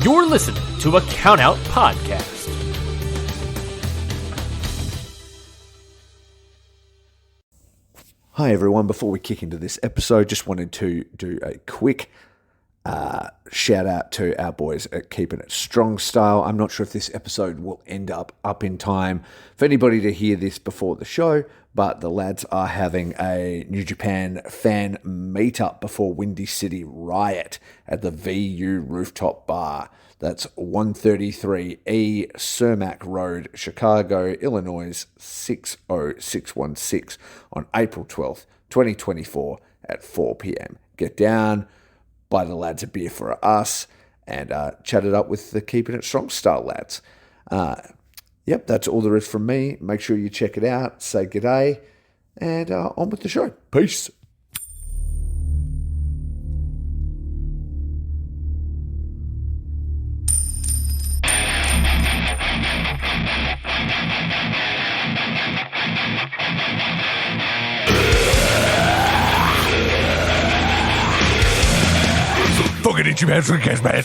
You're listening to a Countout Podcast. Hi everyone, before we kick into this episode, just wanted to do a quick shout out to our boys at Keeping It Strong Style. I'm not sure if this episode will end up in time for anybody to hear this before the show, but the lads are having a New Japan fan meetup before Windy City Riot at the VU Rooftop Bar. That's 133E Cermak Road, Chicago, Illinois 60616 on April 12th, 2024 at 4 p.m. Get down, buy the lads a beer for us, and chat it up with the Keeping It Strong Style lads. Yep, that's all there is from me. Make sure you check it out, say g'day, and on with the show. Peace. Fucking Ichiban Sweetcast, man.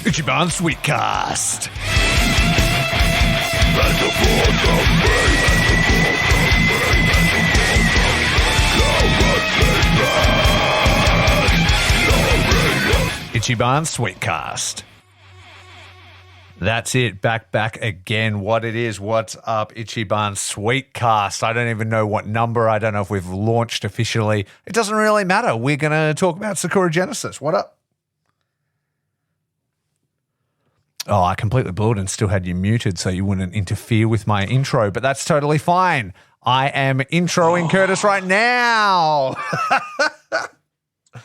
Ichiban Sweetcast. Ichiban Sweetcast. That's it. Back again. What it is. What's up, Ichiban Sweetcast? I don't even know what number. I don't know if we've launched officially. It doesn't really matter. We're going to talk about Sakura Genesis. What up? Oh, I completely blew it and still had you muted so you wouldn't interfere with my intro, but that's totally fine. I am introing Curtis right now.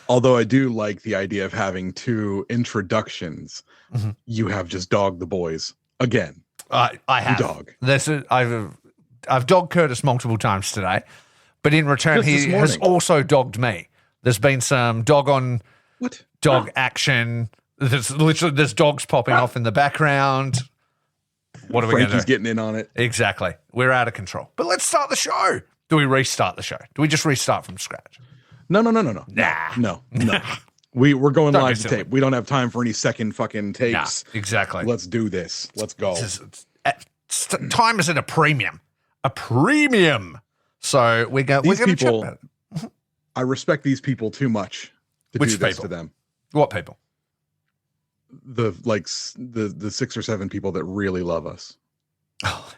Although I do like the idea of having two introductions, you have just dogged the boys again. I have. I've dogged Curtis multiple times today, but in return, he has also dogged me. There's been some dog action. There's dogs popping off in the background. What are we going to do? Frankie's getting in on it. Exactly. We're out of control. But let's start the show. Do we restart the show? Do we just restart from scratch? No. Nah. We're going Don't live be to silly. tape. We don't have time for any second fucking takes. Nah, exactly. Let's do this. Let's go. Time is at a premium. A premium. So we're going to chat about it. I respect these people too much to Which do this people? to them. What people? The 6 or 7 people that really love us. Oh,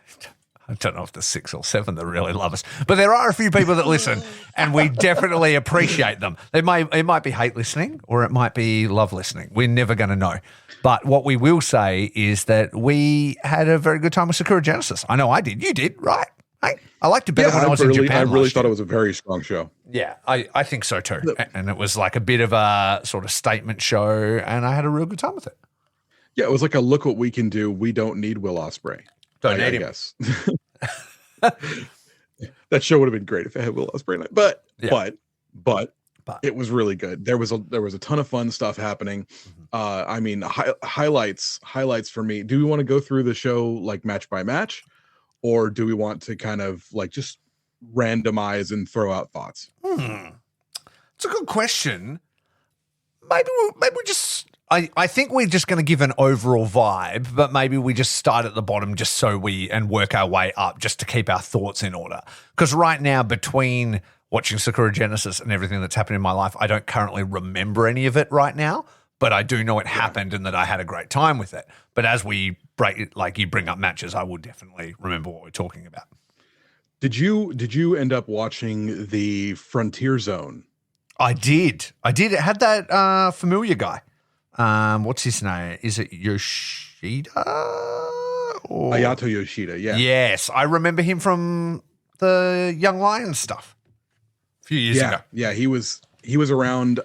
I don't know if there's 6 or 7 that really love us, but there are a few people that listen, and we definitely appreciate them. It might be hate listening, or it might be love listening. We're never going to know. But what we will say is that we had a very good time with Sakura Genesis. I know I did. You did, right? I liked it better when I was in Japan. I really thought it was a very strong show. Yeah, I think so too. And it was like a bit of a sort of statement show, and I had a real good time with it. Yeah, it was like a look what we can do. We don't need Will Ospreay. Don't need him. Guess. That show would have been great if it had Will Ospreay in it. But it was really good. There was a ton of fun stuff happening. I mean, highlights for me. Do we want to go through the show like match by match, or do we want to kind of like just randomize and throw out thoughts? It's a good question. Maybe we just. I think we're just going to give an overall vibe, but maybe we just start at the bottom just and work our way up just to keep our thoughts in order. Because right now, between watching Sakura Genesis and everything that's happened in my life, I don't currently remember any of it right now, but I do know it happened and that I had a great time with it. But as we you bring up matches, I will definitely remember what we're talking about. Did you end up watching the Frontier Zone? I did. It had that familiar guy. What's his name? Is it Yoshida? Ayato Yoshida, yeah. Yes, I remember him from the Young Lions stuff a few years ago. Yeah, he was around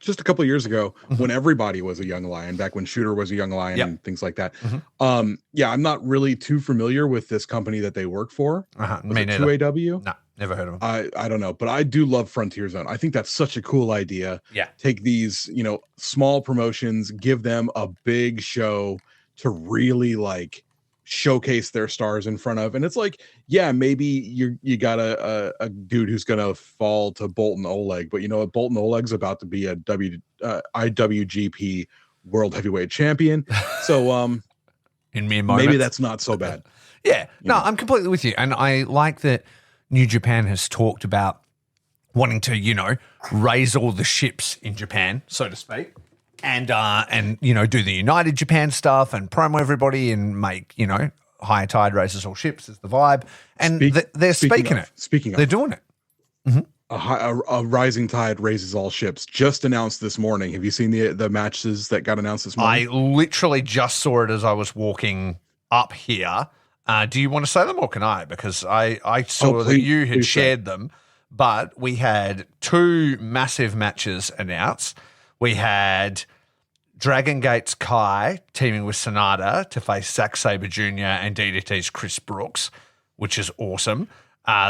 just a couple of years ago when everybody was a young lion, back when Shooter was a young lion and things like that. I'm not really too familiar with this company that they work for. Me neither. 2AW? No, never heard of him. I don't know, but I do love Frontier Zone. I think that's such a cool idea. Yeah. Take these, small promotions, give them a big show to really like showcase their stars in front of. And it's like, yeah, maybe you got a dude who's gonna fall to Bolton Oleg, but you know what? Bolton Oleg's about to be a IWGP World Heavyweight Champion. So in mere moments, maybe that's not so bad. Yeah, no, I'm completely with you. And I like that New Japan has talked about wanting to, you know, raise all the ships in Japan, so to speak, and you know, do the United Japan stuff and promo everybody and make, you know, higher tide raises all ships is the vibe. And they're speaking it. They're doing it. Mm-hmm. A rising tide raises all ships. Just announced this morning. Have you seen the matches that got announced this morning? I literally just saw it as I was walking up here. Do you want to say them or can I? Because I saw that you had shared them, but we had 2 massive matches announced. We had Dragon Gate's Kai teaming with Sonata to face Zack Sabre Jr. and DDT's Chris Brooks, which is awesome.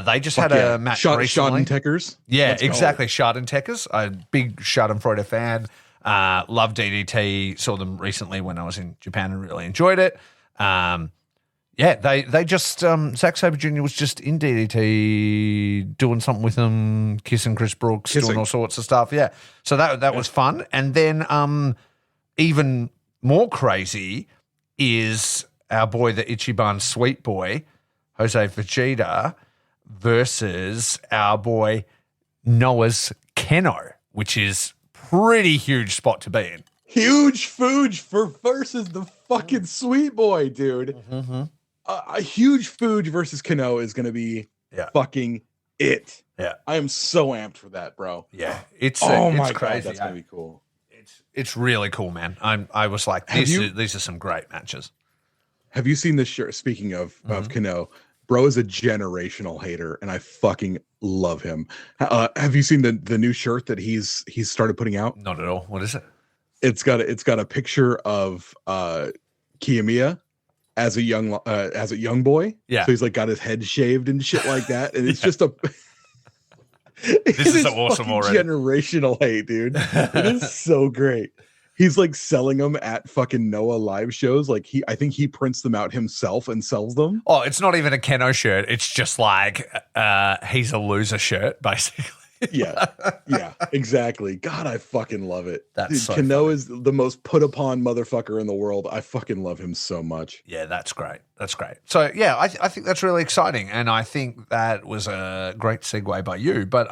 They just had a match recently. Schadentekers. Yeah, exactly. Schadentekers. A big Schadenfreude fan. Love DDT. Saw them recently when I was in Japan and really enjoyed it. Yeah, they just Zack Sabre Jr. was just in DDT doing something with them, kissing Chris Brooks, doing all sorts of stuff. Yeah, so that was fun. And then even more crazy is our boy, the Ichiban Sweet Boy, Jose Vegeta, versus our boy Noah's Keno, which is pretty huge spot to be in. Huge food for versus the fucking Sweet Boy, dude. Mm-hmm. A huge food versus Kano is going to be fucking it. Yeah, I am so amped for that, bro. Yeah, it's my crazy. God, that's going to be cool. It's really cool, man. I was like, these are some great matches. Have you seen this shirt? Speaking of Kano, bro is a generational hater, and I fucking love him. Have you seen the new shirt that he's started putting out? Not at all. What is it? It's got a picture of Kiyomiya as a young boy. Yeah. So he's like got his head shaved and shit like that, and it's just a. This is awesome already. Generational hate, dude. It is so great. He's like selling them at fucking Noah live shows. Like I think he prints them out himself and sells them. Oh, it's not even a Keno shirt. It's just like he's a loser shirt, basically. Yeah, exactly. God, I fucking love it. That's so Kano funny. is the most put upon motherfucker in the world. I fucking love him so much. Yeah, that's great. That's great. So yeah, I think that's really exciting, and I think that was a great segue by you. But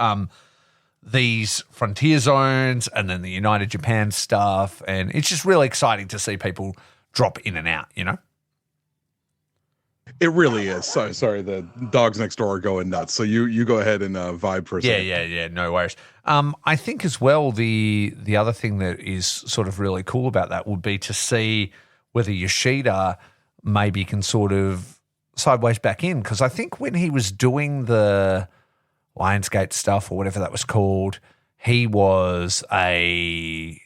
these frontier zones and then the United Japan stuff, and it's just really exciting to see people drop in and out. You know. It really is. Sorry, the dogs next door are going nuts. So you go ahead and vibe for a second. Yeah. No worries. I think as well the other thing that is sort of really cool about that would be to see whether Yoshida maybe can sort of sideways back in, because I think when he was doing the Lionsgate stuff or whatever that was called, he was a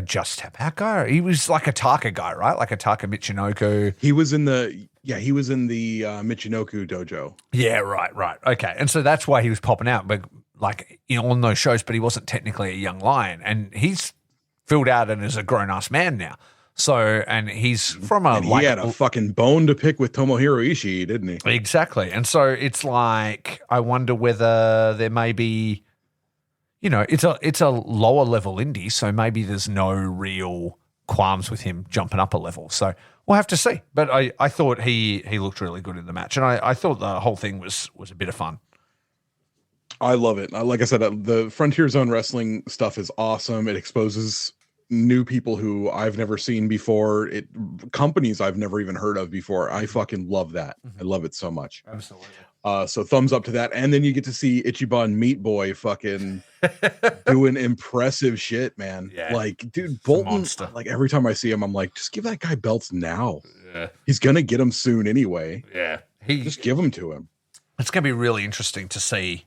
just tap out guy. He was like a Taka guy, right? Like a Taka Michinoku. He was in the Michinoku dojo. Yeah, right. Okay. And so that's why he was popping out, but like, you know, on those shows, but he wasn't technically a young lion. And he's filled out and is a grown-ass man now. So, and he's from he had a fucking bone to pick with Tomohiro Ishii, didn't he? Exactly. And so it's like, I wonder whether there may be, you know, it's a lower level indie, so maybe there's no real qualms with him jumping up a level. So we'll have to see. But I thought he looked really good in the match, and I thought the whole thing was a bit of fun. I love it. Like I said, the Frontier Zone Wrestling stuff is awesome. It exposes new people who I've never seen before. Companies I've never even heard of before. I fucking love that. I love it so much. Absolutely. So thumbs up to that. And then you get to see Ichiban Meat Boy fucking doing impressive shit, man. Yeah. Like, dude, Bolton, like every time I see him, I'm like, just give that guy belts now. Yeah. He's going to get them soon anyway. Yeah. Just give them to him. It's going to be really interesting to see,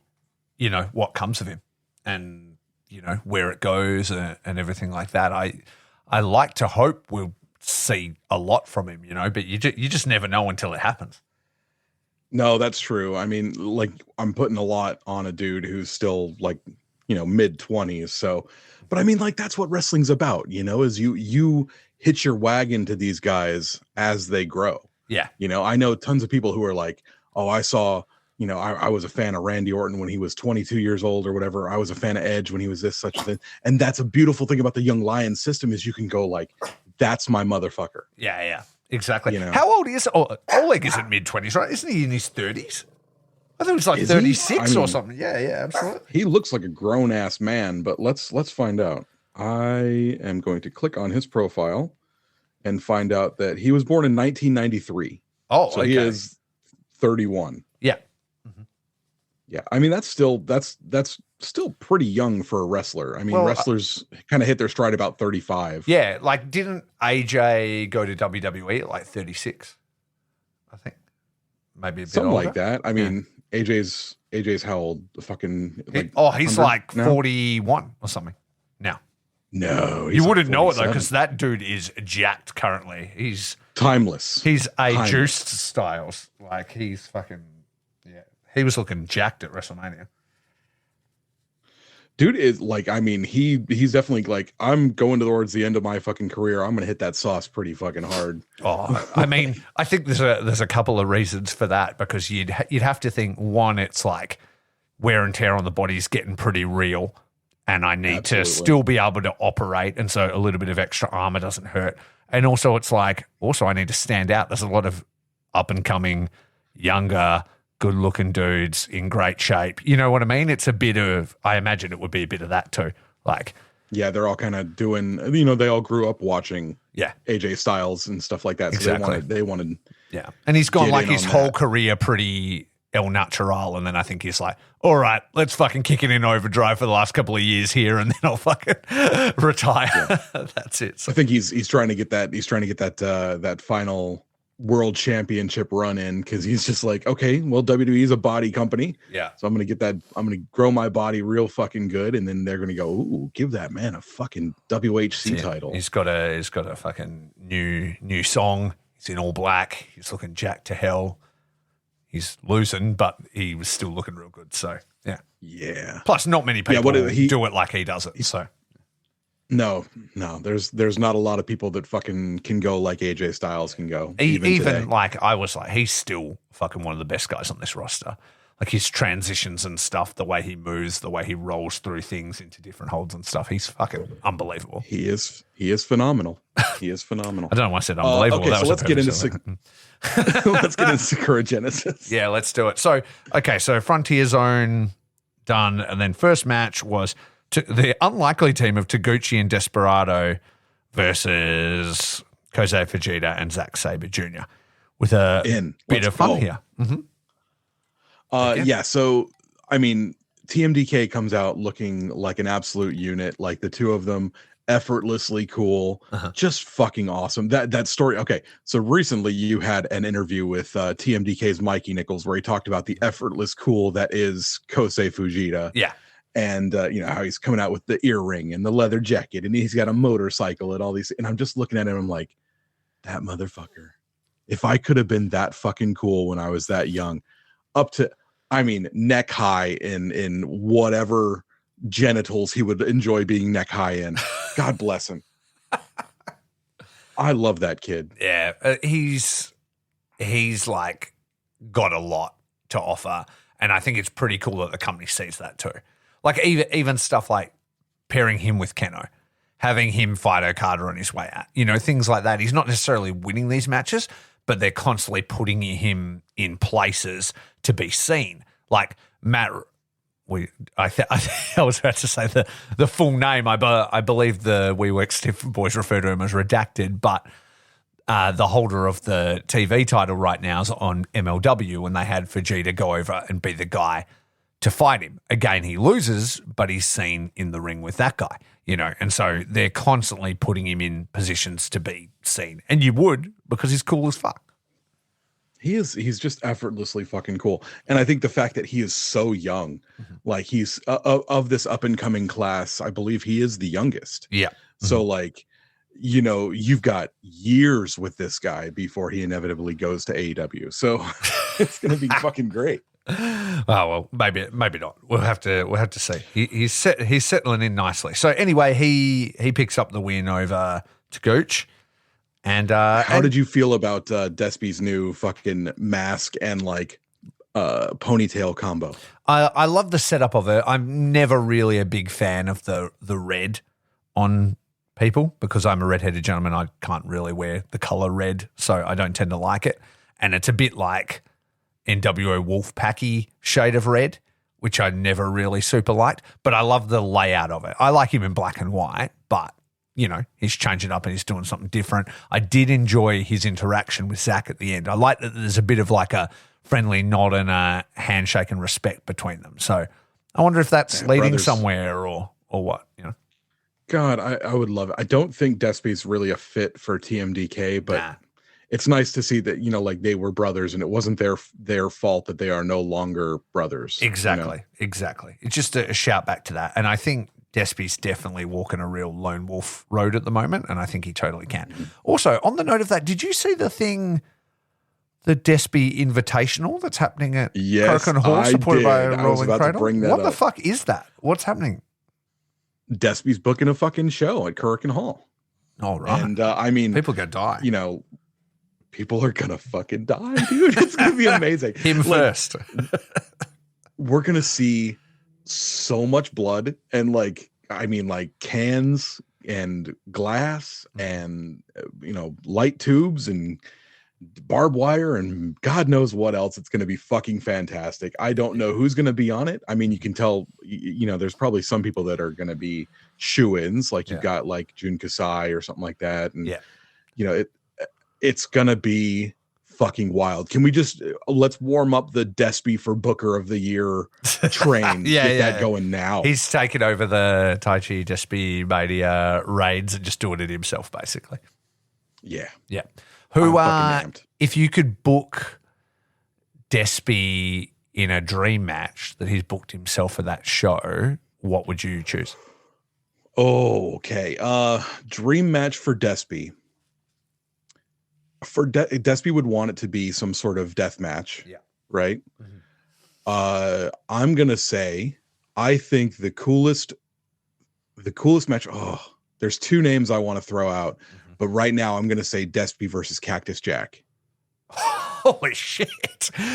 you know, what comes of him and, you know, where it goes and everything like that. I like to hope we'll see a lot from him, you know, but you just never know until it happens. No, that's true. I mean, like, I'm putting a lot on a dude who's still like mid-20s. So, but I mean, like, that's what wrestling's about, is you hitch your wagon to these guys as they grow. Yeah. I know tons of people who are like, oh, I saw, I was a fan of Randy Orton when he was 22 years old or whatever. I was a fan of Edge when he was this, such a thing. And that's a beautiful thing about the Young Lions system is you can go like, that's my motherfucker. Yeah, exactly. How old is Oleg? Is in mid-20s, right? Isn't he in his 30s? I thought it was like 36 or something. Yeah, absolutely. He looks like a grown-ass man, but let's find out. I am going to click on his profile and find out that he was born in 1993. Oh, so he is 31. Yeah. Mm-hmm. Yeah, I mean that's still pretty young for a wrestler. I mean, wrestlers kind of hit their stride about 35. Yeah, like didn't AJ go to WWE at like 36? I think maybe a bit something older. like that. I mean, AJ's how old? Fucking he's like 41 or something now. No, you wouldn't know it though because that dude is jacked currently. He's timeless. He's juiced Styles. Like he's fucking he was looking jacked at WrestleMania. Dude is like, I mean, he's definitely like, I'm going towards the end of my fucking career. I'm gonna hit that sauce pretty fucking hard. Oh, I mean, I think there's a couple of reasons for that because you'd have to think one, it's like wear and tear on the body's getting pretty real, and I need to still be able to operate, and so a little bit of extra armor doesn't hurt. And also, it's like I need to stand out. There's a lot of up and coming, younger, good-looking dudes in great shape. You know what I mean? It's a bit of, I imagine it would be a bit of that too. Like, yeah, they're all kind of doing, they all grew up watching AJ Styles and stuff like that. So exactly. they wanted. Yeah. And he's gone like his whole career pretty el natural. And then I think he's like, all right, let's fucking kick it in overdrive for the last couple of years here. And then I'll fucking retire. Yeah. That's it. So. I think he's trying to get that final world championship run in because he's just like, okay, well, WWE is a body company, so I'm gonna grow my body real fucking good, and then they're gonna go, ooh, give that man a fucking WHC title. He's got a fucking new song. He's in all black. He's looking jacked to hell. He's losing, but he was still looking real good. So yeah. Plus, not many people do it like he does it. So. No, there's not a lot of people that fucking can go like AJ Styles can go. Even like I was like, he's still fucking one of the best guys on this roster. Like his transitions and stuff, the way he moves, the way he rolls through things into different holds and stuff. He's fucking unbelievable. He is phenomenal. He is phenomenal. I don't know why I said unbelievable. Okay, so let's get into Sakura Genesis. Yeah, let's do it. So Frontier Zone done, and then first match was the unlikely team of Taguchi and Desperado versus Kosei Fujita and Zack Sabre Jr. with a bit of fun here. Mm-hmm. Yeah, so, I mean, TMDK comes out looking like an absolute unit, like the two of them, effortlessly cool, just fucking awesome. That story, okay, so recently you had an interview with TMDK's Mikey Nichols where he talked about the effortless cool that is Kosei Fujita. Yeah. And, how he's coming out with the earring and the leather jacket and he's got a motorcycle and all these. And I'm just looking at him. I'm like, that motherfucker. If I could have been that fucking cool when I was that young, up to, neck high in whatever genitals he would enjoy being neck high in. God bless him. I love that kid. Yeah. He's like got a lot to offer. And I think it's pretty cool that the company sees that too. Like even stuff like pairing him with Keno, having him fight Okada on his way out, things like that. He's not necessarily winning these matches, but they're constantly putting him in places to be seen. Like Matt, I was about to say the full name. I believe the WeWork Stiff boys refer to him as redacted, but the holder of the TV title right now is on MLW, and they had Fujita go over and be the guy to fight him. Again, he loses, but he's seen in the ring with that guy, and so they're constantly putting him in positions to be seen. And you would, because he's cool as fuck. He's just effortlessly fucking cool. And I think the fact that he is so young, like he's of this up and coming class, I believe he is the youngest. Yeah. So like, you've got years with this guy before he inevitably goes to AEW. So it's going to be fucking great. Oh well, maybe not. We'll have to see. He's settling in nicely. So anyway, he picks up the win over Taguchi. And how did you feel about Despe's new fucking mask and like ponytail combo? I love the setup of it. I'm never really a big fan of the red on people because I'm a redheaded gentleman. I can't really wear the color red, so I don't tend to like it. And it's a bit like NWO Wolfpacky shade of red, which I never really super liked. But I love the layout of it. I like him in black and white, but he's changing up and he's doing something different. I did enjoy his interaction with Zach at the end. I like that there's a bit of like a friendly nod and a handshake and respect between them. So I wonder if that's leading somewhere or what, God, I would love it. I don't think Despe's really a fit for TMDK, but it's nice to see that, like they were brothers and it wasn't their fault that they are no longer brothers. Exactly. Exactly. It's just a shout back to that. And I think Despe's definitely walking a real lone wolf road at the moment, and I think he totally can. Mm-hmm. Also, on the note of that, did you see the Despe Invitational that's happening at Croken Hall, supported by Rolling Cradle? What the fuck is that? What's happening? Despe's booking a fucking show at Croken Hall. All right. And I mean, people are gonna die. People are gonna fucking die, dude. It's gonna be amazing. Him first. We're gonna see so much blood and like cans and glass and light tubes and barbed wire and God knows what else. It's going to be fucking fantastic. I don't know who's going to be on it. I mean, you can tell, there's probably some people that are going to be shoo-ins, like you've got like Jun Kasai or something like that. And it's going to be fucking wild. Can we just let's warm up the Despe for Booker of the Year train? Get that going now. He's taken over the Taichi Despe Mania raids and just doing it himself, basically. Yeah. Who if you could book Despe in a dream match that he's booked himself for that show, what would you choose? Oh, okay. Dream match for Despe. Despe would want it to be some sort of death match, right? Mm-hmm. I'm gonna say I think the coolest match. Oh, there's two names I want to throw out, but right now I'm gonna say Despe versus Cactus Jack. Holy shit!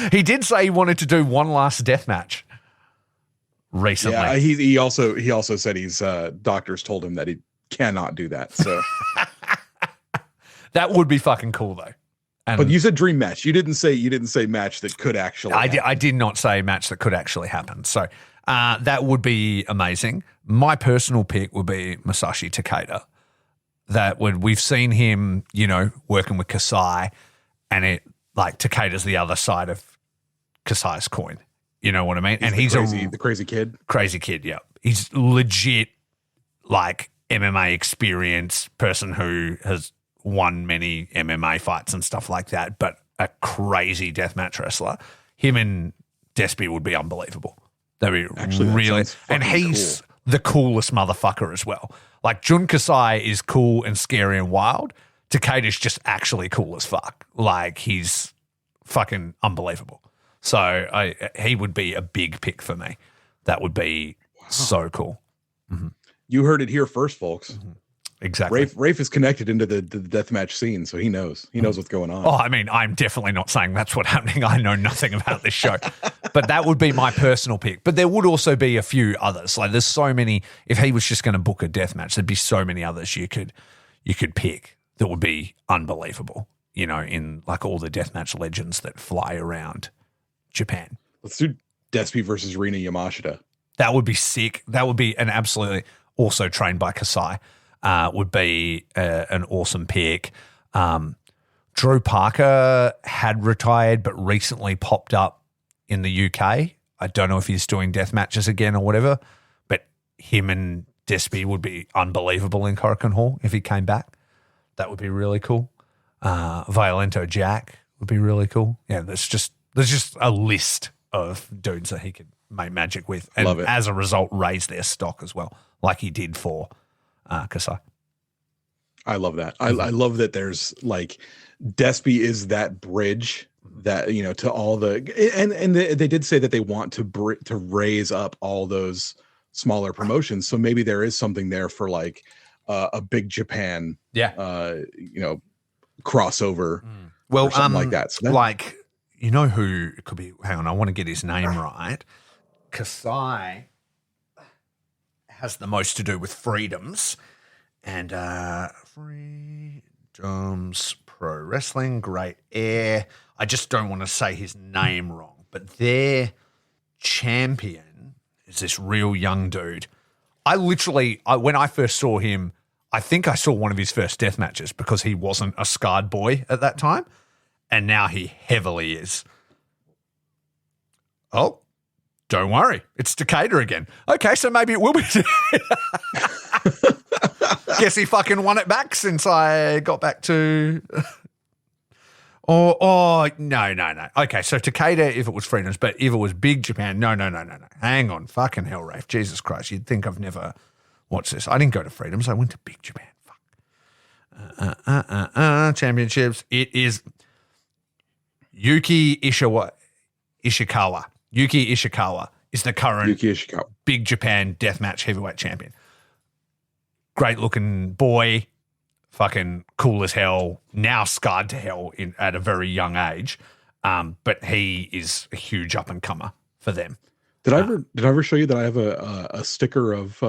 He did say he wanted to do one last death match recently. Yeah, he also said he's doctors told him that he cannot do that. So. That would be fucking cool though. But you said dream match. You didn't say match that could actually happen. I did not say match that could actually happen. So that would be amazing. My personal pick would be Masashi Takeda. We've seen him, working with Kasai, and it like Takeda's the other side of Kasai's coin. You know what I mean? He's the crazy kid. Crazy kid, yeah. He's legit like MMA experienced person who has won many MMA fights and stuff like that, but a crazy deathmatch wrestler. Him and Despe would be unbelievable. They'd be actually really, and he's the coolest motherfucker as well. Like Jun Kasai is cool and scary and wild. Takeda's just actually cool as fuck. Like he's fucking unbelievable. So he would be a big pick for me. That would be so cool. Mm-hmm. You heard it here first, folks. Mm-hmm. Exactly. Rafe is connected into the deathmatch scene, so he knows. He knows what's going on. Oh, I mean, I'm definitely not saying that's what's happening. I know nothing about this show. But that would be my personal pick. But there would also be a few others. Like there's so many. If he was just going to book a deathmatch, there'd be so many others you could pick that would be unbelievable, in like all the deathmatch legends that fly around Japan. Let's do Despe versus Rina Yamashita. That would be sick. That would be an absolutely also trained by Kasai. Would be an awesome pick. Drew Parker had retired but recently popped up in the UK. I don't know if he's doing death matches again or whatever, but him and Despe would be unbelievable in Korakuen Hall if he came back. That would be really cool. Violento Jack would be really cool. Yeah, there's just a list of dudes that he could make magic with, and as a result, raise their stock as well, like he did for Kasai. I love that. I love that there's like Despe is that bridge that, to all the, and they did say that they want to raise up all those smaller promotions. So maybe there is something there for like a big Japan, crossover, well, or something like that. So like, you know who it could be? Hang on, I want to get his name right. Kasai has the most to do with freedoms, and Freedoms Pro Wrestling, Great Air. I just don't want to say his name wrong, but their champion is this real young dude. When I first saw him, I think I saw one of his first death matches because he wasn't a scarred boy at that time, and now he heavily is. Oh, don't worry. It's Takeda again. Okay, so maybe it will be Takeda. Guess he fucking won it back since I got back to... no. Okay, so Takeda if it was Freedoms, but if it was Big Japan, no. Hang on. Fucking hell, Rafe. Jesus Christ. You'd think I've never watched this. I didn't go to Freedoms. I went to Big Japan. Fuck. Championships. It is Yuki Ishikawa. Yuki Ishikawa is the current Big Japan Deathmatch Heavyweight Champion. Great looking boy, fucking cool as hell, now scarred to hell at a very young age. But he is a huge up and comer for them. Did I ever show you that I have a sticker of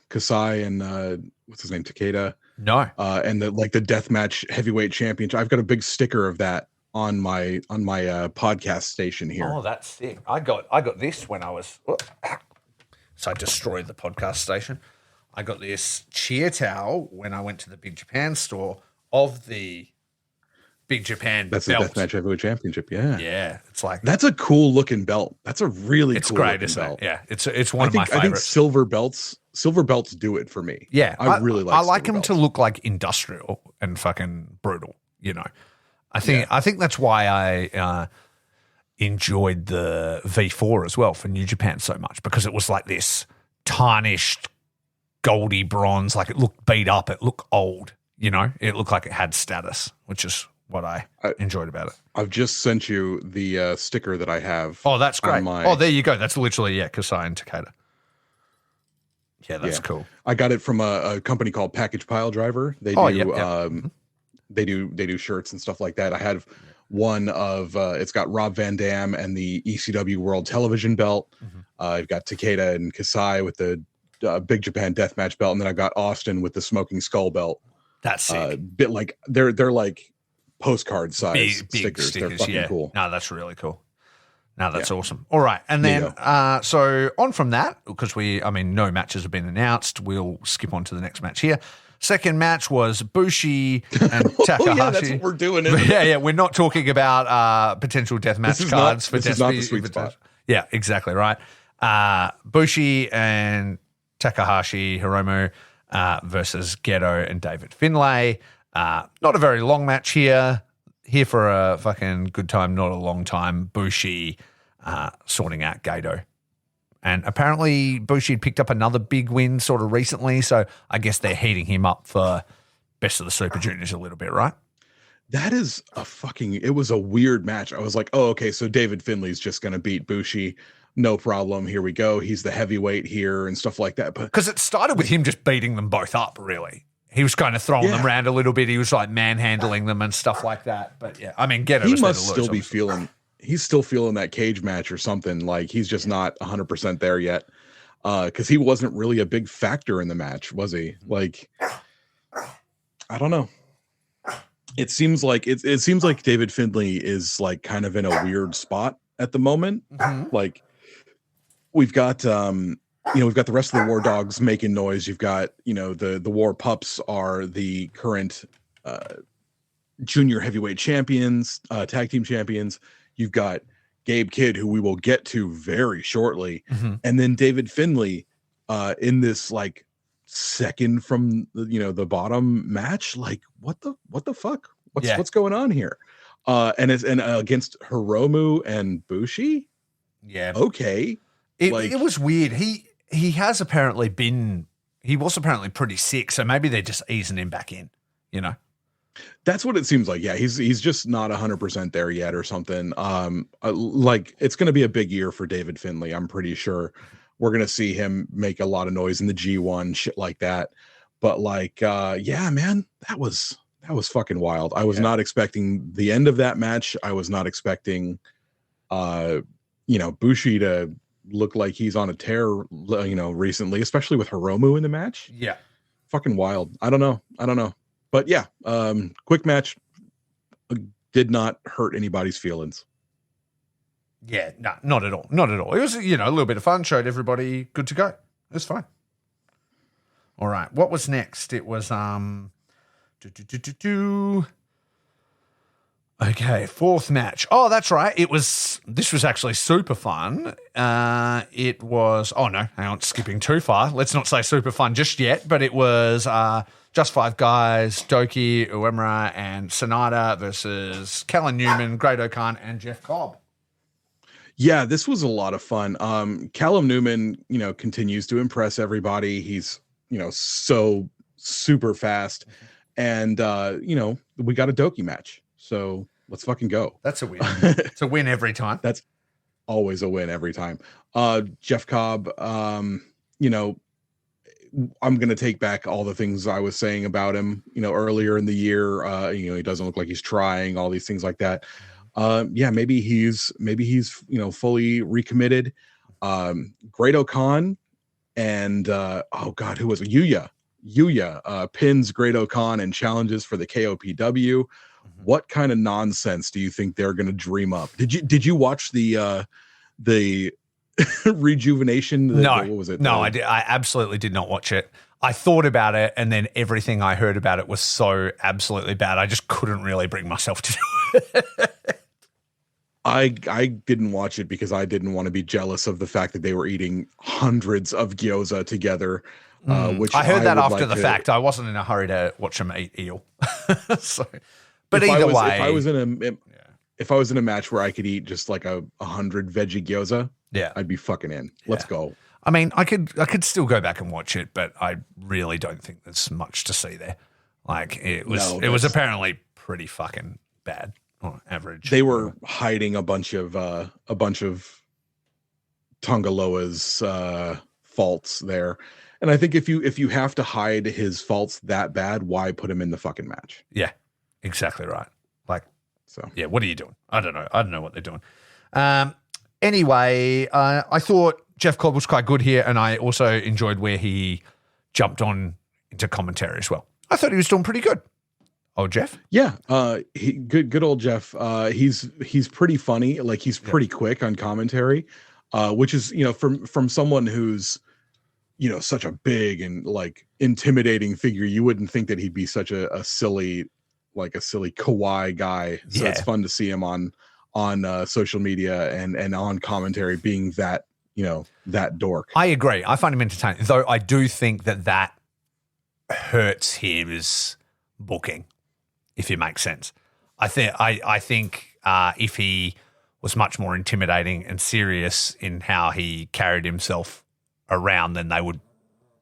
Kasai and what's his name, Takeda? No. And the Deathmatch Heavyweight Championship. I've got a big sticker of that on my podcast station here. Oh, that's sick. I got this when I was so I destroyed the podcast station. I got this cheer towel when I went to the Big Japan store of the Big Japan That's belt. the Deathmatch Heavyweight Championship, yeah. Yeah, it's like that's a cool looking belt. That's a really it's cool great, looking isn't belt. it? Yeah, it's one of my favorites. I think silver belts do it for me. Yeah, I really like. I like them to look like industrial and fucking brutal. I think that's why I enjoyed the V4 as well for New Japan so much, because it was like this tarnished, goldy bronze. Like it looked beat up. It looked old. It looked like it had status, which is what I enjoyed about it. I've just sent you the sticker that I have. Oh, that's great. There you go. That's literally Kasai and Takeda. Yeah, that's cool. I got it from a company called Package Pile Driver. They do they do shirts and stuff like that. I have one of it's got Rob Van Dam and the ECW World Television belt. I've got Takeda and Kasai with the Big Japan Deathmatch belt, and then I got Austin with the Smoking Skull belt. That's sick. Bit like they're like postcard size big stickers. They're fucking cool. No, that's really cool. No, that's awesome. All right. And then, so on from that, because no matches have been announced. We'll skip on to the next match here. Second match was Bushi and Takahashi. Yeah, that's what we're doing. Yeah. We're not talking about potential deathmatch cards for Despe. This is not the sweet spot. Yeah, exactly right. Bushi and Takahashi Hiromu versus Gedo and David Finlay. Not a very long match here. Here for a fucking good time, not a long time. Bushi sorting out Gedo. And apparently Bushi had picked up another big win sort of recently, so I guess they're heating him up for Best of the Super Juniors a little bit, right? That is it was a weird match. I was like, oh, okay, so David Finlay's just going to beat Bushi. No problem. Here we go. He's the heavyweight here and stuff like that. But because it started with him just beating them both up, really. He was kind of throwing them around a little bit. He was like manhandling them and stuff like that. But yeah, Gedo he must still be feeling. He's still feeling that cage match or something. Like he's just not 100% there yet. Because he wasn't really a big factor in the match, was he? Like, I don't know. It seems like David Finlay is like kind of in a weird spot at the moment. Like we've got we've got the rest of the War Dogs making noise. You've got, the War Pups are the current junior heavyweight champions, tag team champions. You've got Gabe Kidd, who we will get to very shortly. And then David Finlay in this like second from the bottom match. Like what the fuck? What's going on here? And against Hiromu and Bushi. Yeah. Okay. It was weird. He was apparently pretty sick, so maybe they're just easing him back in, That's what it seems like. Yeah, he's just not 100% there yet or something. Like it's going to be a big year for David Finlay. I'm pretty sure we're going to see him make a lot of noise in the G1 shit like that. But like yeah, man, that was fucking wild. I was not expecting the end of that match. I was not expecting Bushi to look like he's on a tear, recently, especially with Hiromu in the match. Yeah. Fucking wild. I don't know. But yeah, quick match did not hurt anybody's feelings. Yeah, no, not at all. Not at all. It was, a little bit of fun, showed everybody good to go. It was fine. All right. What was next? It was okay, fourth match. Oh, that's right. This was actually super fun. It was, oh no, hang on, skipping too far. Let's not say super fun just yet, but it was just five guys, Doki, Uemura, and Sonata versus Kellen Newman, Great O'Khan, and Jeff Cobb. Yeah, this was a lot of fun. Callum Newman, continues to impress everybody. He's, so super fast. And, we got a Doki match. So let's fucking go. That's a win. It's a win every time. That's always a win every time. Jeff Cobb, I'm going to take back all the things I was saying about him, earlier in the year. He doesn't look like he's trying, all these things like that. Maybe he's fully recommitted. Great O'Khan and who was it? Yuya pins Great O'Khan and challenges for the KOPW. What kind of nonsense do you think they're going to dream up? Did you watch the rejuvenation? No, what was it? No, I absolutely did not watch it. I thought about it, and then everything I heard about it was so absolutely bad. I just couldn't really bring myself to do it. I didn't watch it because I didn't want to be jealous of the fact that they were eating hundreds of gyoza together. Which I heard that after the fact. I wasn't in a hurry to watch them eat eel. But either way, if I was in a match where I could eat just like 100 veggie gyoza, I'd be fucking in. Let's go. I mean, I could still go back and watch it, but I really don't think there's much to see there. Like it was apparently pretty fucking bad or average. They were hiding a bunch of Tongaloa's faults there. And I think if you have to hide his faults that bad, why put him in the fucking match? Yeah, exactly right. So yeah, what are you doing? I don't know what they're doing. Anyway, I thought Jeff Cobb was quite good here, and I also enjoyed where he jumped on into commentary as well. I thought he was doing pretty good. Oh, Jeff? Yeah, good old Jeff. He's pretty funny. Like he's pretty quick on commentary, which is from someone who's such a big and like intimidating figure. You wouldn't think that he'd be such a silly kawaii guy. So it's fun to see him on social media and on commentary being that dork. I agree. I find him entertaining, though I do think that hurts his booking, if it makes sense. I think if he was much more intimidating and serious in how he carried himself around, then they would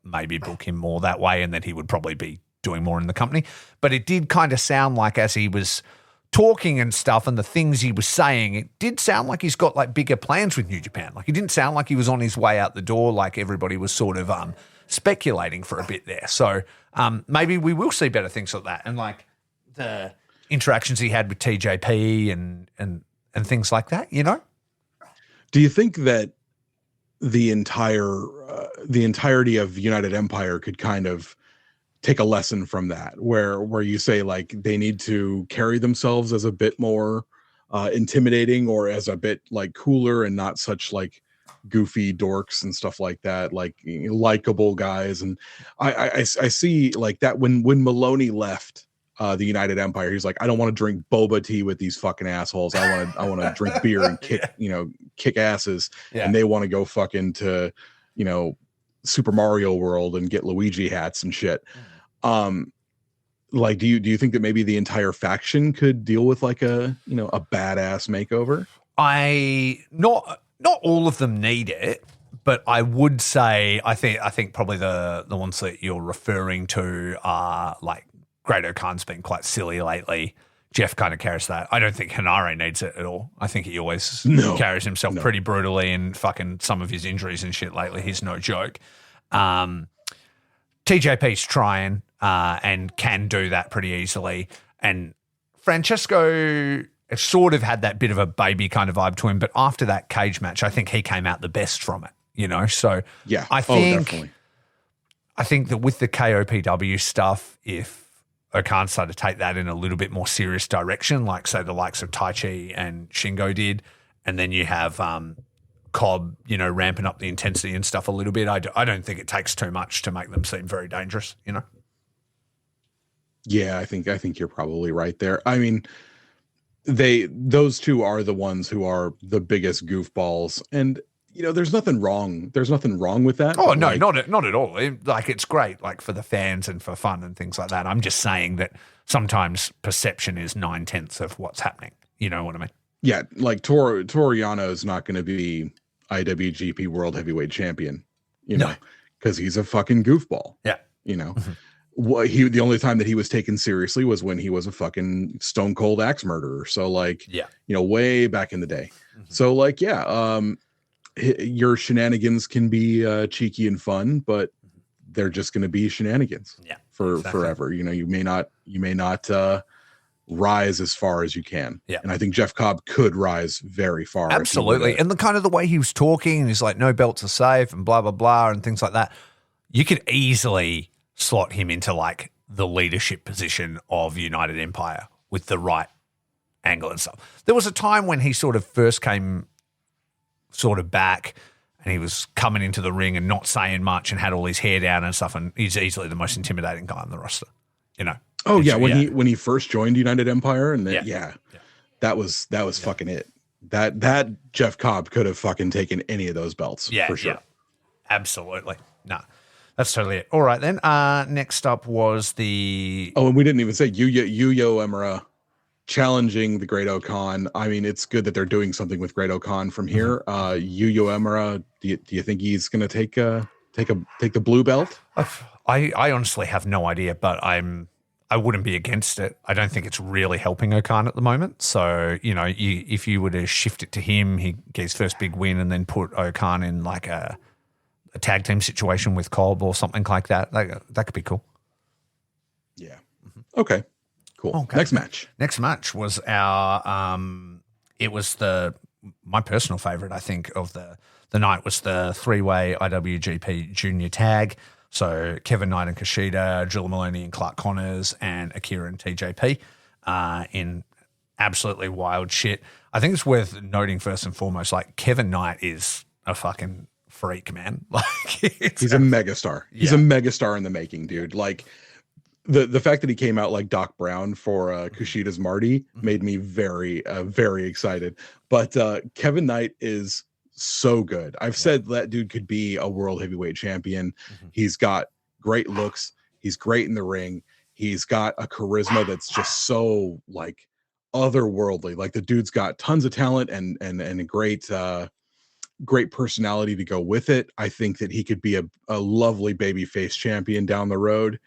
maybe book him more that way, and then he would probably be doing more in the company. But it did kind of sound like, as he was talking and stuff and the things he was saying, it did sound like he's got like bigger plans with New Japan. Like, he didn't sound like he was on his way out the door, like everybody was sort of speculating for a bit there. So maybe we will see better things like that, and like the interactions he had with TJP and things like that. Do you think that the entirety of United Empire could kind of take a lesson from that, where you say like they need to carry themselves as a bit more intimidating, or as a bit like cooler and not such like goofy dorks and stuff like that, like likable guys? And I see like that when Maloney left the United Empire, he's like, I don't want to drink boba tea with these fucking assholes. I want to drink beer and kick asses. Yeah. And they want to go fucking to Super Mario World and get Luigi hats and shit. Like, do you think that maybe the entire faction could deal with like a badass makeover? Not all of them need it, but I would say I think probably the ones that you're referring to are like Great Okan's been quite silly lately. Jeff kind of carries that. I don't think Hanare needs it at all. I think he always carries himself pretty brutally, and fucking some of his injuries and shit lately, he's no joke. TJP's trying and can do that pretty easily. And Francesco sort of had that bit of a baby kind of vibe to him, but after that cage match, I think he came out the best from it, you know? So yeah, I think, definitely. I think that with the KOPW stuff, if Okan started to take that in a little bit more serious direction, like say the likes of Taichi and Shingo did, and then you have Cobb, you know, ramping up the intensity and stuff a little bit. I don't think it takes too much to make them seem very dangerous, you know? Yeah, I think you're probably right there. I mean, those two are the ones who are the biggest goofballs, and you know, there's nothing wrong with that. Oh no, like, not at all. Like, it's great, like, for the fans and for fun and things like that. I'm just saying that sometimes perception is 9/10 of what's happening. You know what I mean? Yeah, like Toru Yano is not going to be IWGP World Heavyweight Champion, you know, because he's a fucking goofball. Yeah, you know. The only time that he was taken seriously was when he was a fucking stone cold axe murderer. So like, you know, way back in the day. So like, your shenanigans can be cheeky and fun, but they're just going to be shenanigans for forever. You know, you may not rise as far as you can. Yeah. And I think Jeff Cobb could rise very far. Absolutely. And the kind of the way he was talking, he's like, no belts are safe and blah, blah, blah, and things like that. You could easily slot him into like the leadership position of United Empire with the right angle and stuff. There was a time when he sort of first came sort of back and he was coming into the ring and not saying much and had all his hair down and stuff, and he's easily the most intimidating guy on the roster, you know. Oh yeah, when he first joined United Empire, and then, that was fucking it. That Jeff Cobb could have fucking taken any of those belts for sure. Absolutely. No. That's totally it. All right, then. Next up was the... Oh, and we didn't even say Yuyo Emura challenging the Great Okan. I mean, it's good that they're doing something with Great Okan from here. Yuyo Emura, do you think he's going to take the blue belt? I honestly have no idea, but I wouldn't be against it. I don't think it's really helping Okan at the moment. So, you know, if you were to shift it to him, he gets his first big win and then put Okan in like a tag team situation with Cobb or something like that. That could be cool. Yeah. Okay. Cool. Okay. Next match was our it was my personal favorite, I think, of the night was the 3-way IWGP Junior Tag. So Kevin Knight and Kushida, Jill Maloney and Clark Connors, and Akira and TJP in absolutely wild shit. I think it's worth noting first and foremost, like, Kevin Knight is a fucking freak, man. Like, he's a megastar. He's a megastar in the making, dude. Like, the fact that he came out like Doc Brown for Kushida's Marty made me very excited. But Kevin Knight is so good. I've said that dude could be a world heavyweight champion. He's got great looks. He's great in the ring. He's got a charisma that's just so like otherworldly. Like, the dude's got tons of talent and a great personality to go with it. I think that he could be a lovely babyface champion down the road.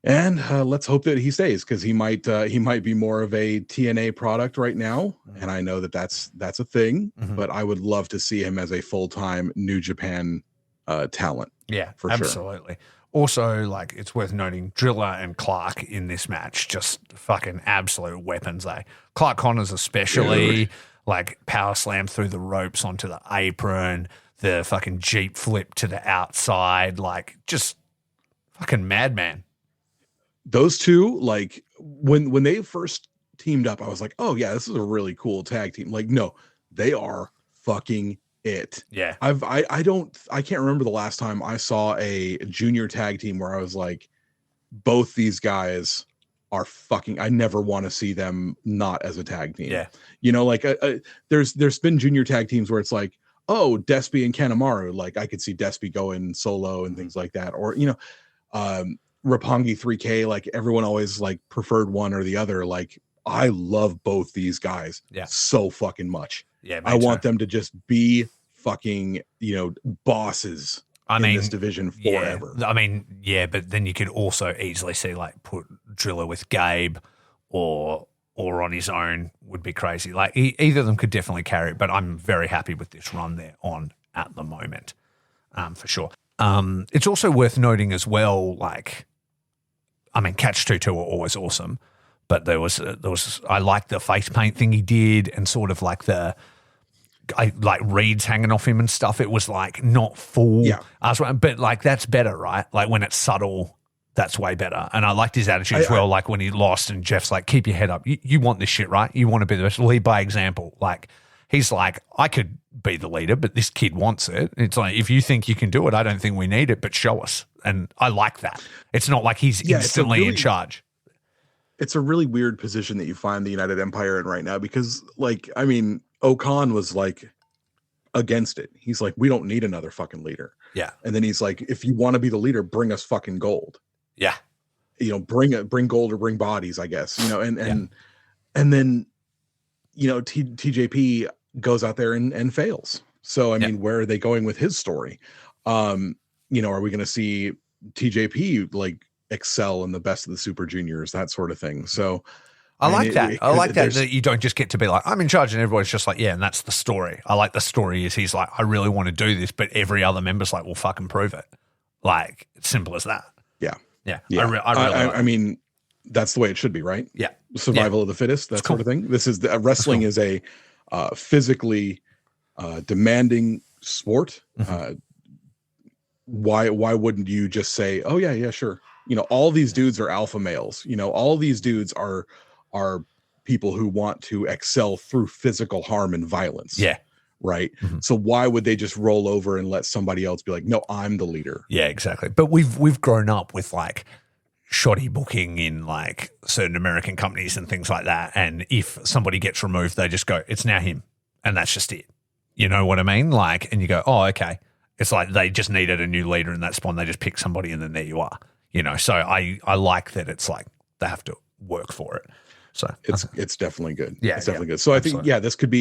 And let's hope that he stays, because he might be more of a TNA product right now, and I know that's a thing. But I would love to see him as a full-time New Japan talent. Yeah, for absolutely. Sure. Also, like, it's worth noting Driller and Clark in this match, just fucking absolute weapons. Clark Connors especially, like, power slam through the ropes onto the apron, the fucking Jeep flip to the outside, like, just fucking madman. Those two, like, when they first teamed up, I was like, oh yeah, this is a really cool tag team. Like, no, they are fucking it. Yeah. I can't remember the last time I saw a junior tag team where I was like, both these guys are fucking, I never want to see them not as a tag team. Yeah. You know, like, there's been junior tag teams where it's like, oh, Despe and Kanemaru, like, I could see Despe going solo and things like that. Or, you know, Roppongi 3K, like, everyone always like preferred one or the other. Like, I love both these guys so fucking much. Yeah, I want them to just be fucking, you know, bosses I mean, in this division forever. Yeah, I mean, yeah, but then you could also easily see like put Driller with Gabe or on his own would be crazy. Like either of them could definitely carry it, but I'm very happy with this run they're on at the moment, for sure. It's also worth noting as well, like, I mean, Catch 2-2 were always awesome, but there was I like the face paint thing he did and sort of like like reeds hanging off him and stuff. It was like not full, but like that's better, right? Like when it's subtle, that's way better. And I liked his attitude as well. Like when he lost and Jeff's like, keep your head up. You want this shit, right? You want to be the best. Lead by example. Like he's like, I could be the leader, but this kid wants it. It's like, if you think you can do it, I don't think we need it, but show us. And I like that. It's not like he's instantly in charge. It's a really weird position that you find the United Empire in right now because, like, I mean, Okan was like against it. He's like, we don't need another fucking leader. Yeah. And then he's like, if you want to be the leader, bring us fucking gold. Yeah. You know, bring gold or bring bodies, I guess, you know, and then, you know, TJP goes out there and fails. So, I mean, where are they going with his story? You know, are we going to see TJP like excel in the best of the Super Juniors, that sort of thing? So I like that. I like that you don't just get to be like, I'm in charge and everybody's just like, yeah, and that's the story. I like the story is he's like, I really want to do this, but every other member's like, well, fucking prove it. Like, it's simple as that. Yeah. Yeah. I mean, that's the way it should be, right? Yeah. Survival of the fittest, that sort of thing. This is wrestling is a physically demanding sport. Why wouldn't you just say, oh yeah, sure. You know, all these dudes are alpha males. You know, all these dudes are people who want to excel through physical harm and violence. Yeah. Right. So why would they just roll over and let somebody else be like, no, I'm the leader? Yeah, exactly. But we've grown up with like shoddy booking in like certain American companies and things like that. And if somebody gets removed, they just go, it's now him. And that's just it. You know what I mean? Like, and you go, oh, okay. It's like they just needed a new leader in that spawn. They just pick somebody and then there you are. You know, so I like that it's like they have to work for it. So it's definitely good. Yeah, it's definitely good. So I think, this could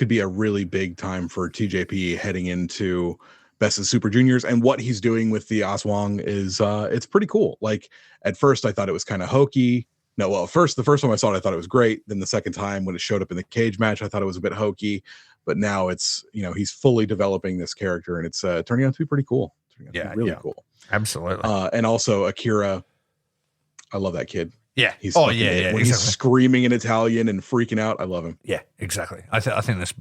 be a really big time for TJP heading into Best of Super Juniors. And what he's doing with the Aswang is it's pretty cool. Like at first I thought it was kind of hokey. No, well, the first time I saw it, I thought it was great. Then the second time when it showed up in the cage match, I thought it was a bit hokey. But now it's, you know, he's fully developing this character and it's turning out to be pretty cool. Really cool. Absolutely. And also Akira, I love that kid. Yeah. He's when exactly. He's screaming in Italian and freaking out, I love him. Yeah, exactly. I think this.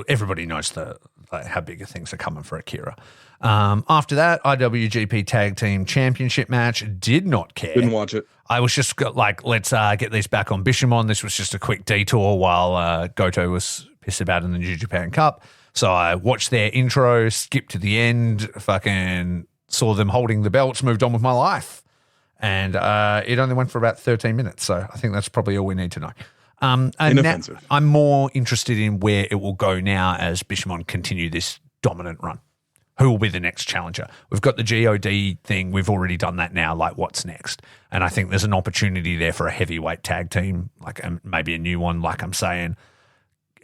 Everybody knows how big things are coming for Akira. After that, IWGP Tag Team Championship match. Did not care. Didn't watch it. I was just like, let's get these back on Bishamon. This was just a quick detour while Goto was pissed about in the New Japan Cup. So I watched their intro, skipped to the end, fucking saw them holding the belts, moved on with my life. And it only went for about 13 minutes. So I think that's probably all we need to know. Inoffensive. Now, I'm more interested in where it will go now as Bishamon continue this dominant run. Who will be the next challenger? We've got the GOD thing. We've already done that now. Like, what's next? And I think there's an opportunity there for a heavyweight tag team, like maybe a new one, like I'm saying.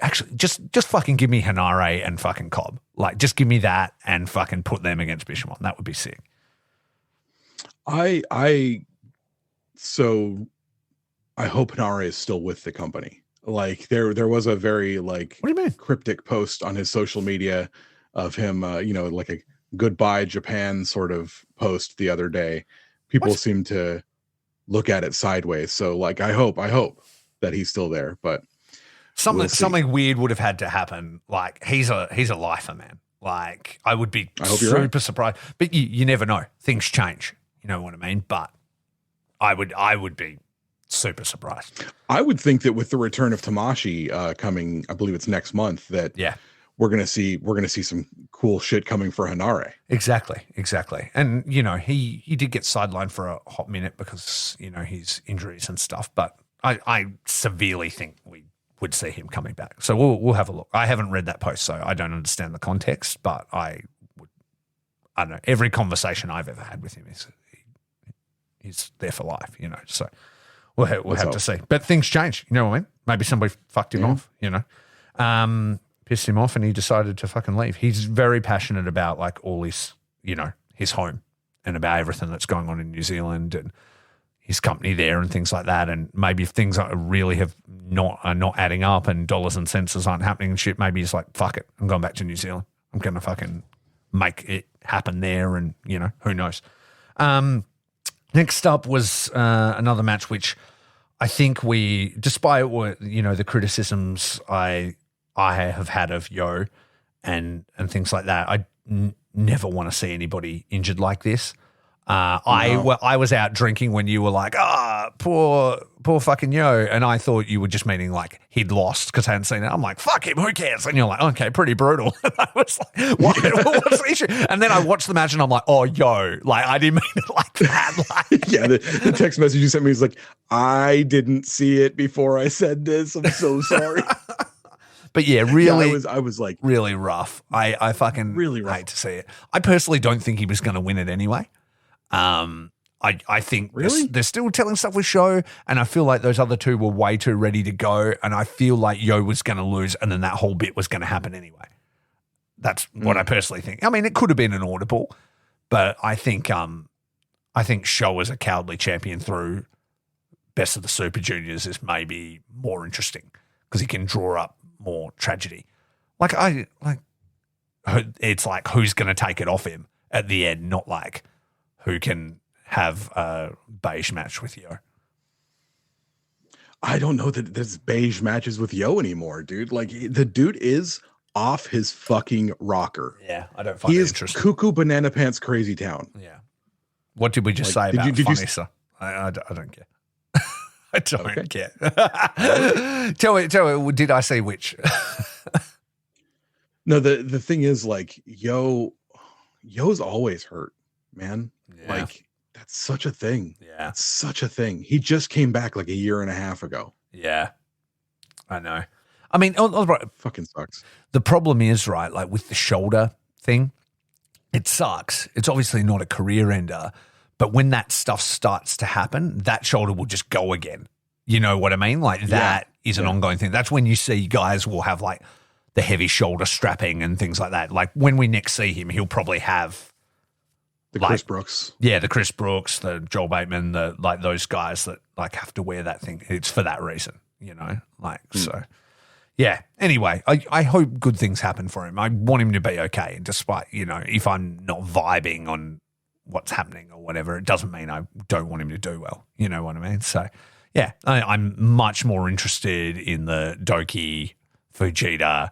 Actually, just fucking give me Hanare and fucking Cobb. Like, just give me that and fucking put them against Bishamon. That would be sick. I hope Hanare is still with the company. Like there was a very like what do you mean? Cryptic post on his social media of him, like a goodbye Japan sort of post the other day. People seem to look at it sideways. So like, I hope that he's still there, but something weird would have had to happen. Like he's a lifer, man. Like I would be super surprised, but you never know. Things change. You know what I mean? But I would be super surprised. I would think that with the return of Tamashi coming, I believe it's next month, that we're gonna see some cool shit coming for Hanare. Exactly. And you know, he did get sidelined for a hot minute because, you know, his injuries and stuff, but I severely think we would see him coming back. So we'll have a look. I haven't read that post, so I don't understand the context, but I don't know. Every conversation I've ever had with him is he's there for life, you know. So we'll have to see. But things change, you know what I mean? Maybe somebody fucked him off, you know, pissed him off, and he decided to fucking leave. He's very passionate about like all his, his home and about everything that's going on in New Zealand and his company there and things like that. And maybe if things are not adding up and dollars and cents aren't happening and shit, maybe he's like, fuck it, I'm going back to New Zealand. I'm going to fucking make it happen there, and, who knows. Next up was another match which I think despite the criticisms I have had of Yo and things like that, I never want to see anybody injured like this. I was out drinking when you were like, poor fucking Yo, and I thought you were just meaning like he'd lost because I hadn't seen it. I'm like, fuck him, who cares? And you're like, okay, pretty brutal. And I was like, what's the issue? And then I watched the match and I'm like, oh, Yo, like I didn't mean it like that. Like, yeah, the text message you sent me is like, I didn't see it before I said this. I'm so sorry. But yeah, really, I was like, really rough. I fucking really rough. hate to see it. I personally don't think he was going to win it anyway. I think they're still telling stuff with Show, and I feel like those other two were way too ready to go, and I feel like Yo was going to lose, and then that whole bit was going to happen anyway. That's what I personally think. I mean, it could have been an audible, but I think Show as a cowardly champion through Best of the Super Juniors is maybe more interesting because he can draw up more tragedy. It's like who's going to take it off him at the end, not like who can have a beige match with Yo. I don't know that there's beige matches with Yo anymore, dude. Like the dude is off his fucking rocker. Yeah, I don't find it interesting. Cuckoo banana pants crazy town. Yeah. What did we just say about Funny? I don't care. I don't care. Tell me, did I say which? No, the thing is, like, Yo's always hurt, man. Yeah. Like, that's such a thing. Yeah. It's such a thing. He just came back like a year and a half ago. Yeah. I know. I mean, fucking sucks. The problem is, right, like with the shoulder thing, it sucks. It's obviously not a career ender, but when that stuff starts to happen, that shoulder will just go again. You know what I mean? Like that is an ongoing thing. That's when you see guys will have like the heavy shoulder strapping and things like that. Like when we next see him, he'll probably have the Chris Brooks. Yeah, the Chris Brooks, the Joel Bateman, those guys that like have to wear that thing. It's for that reason, so. Yeah. Anyway, I hope good things happen for him. I want him to be okay. Despite, if I'm not vibing on what's happening or whatever, it doesn't mean I don't want him to do well. You know what I mean? So, yeah, I'm much more interested in the Doki Fujita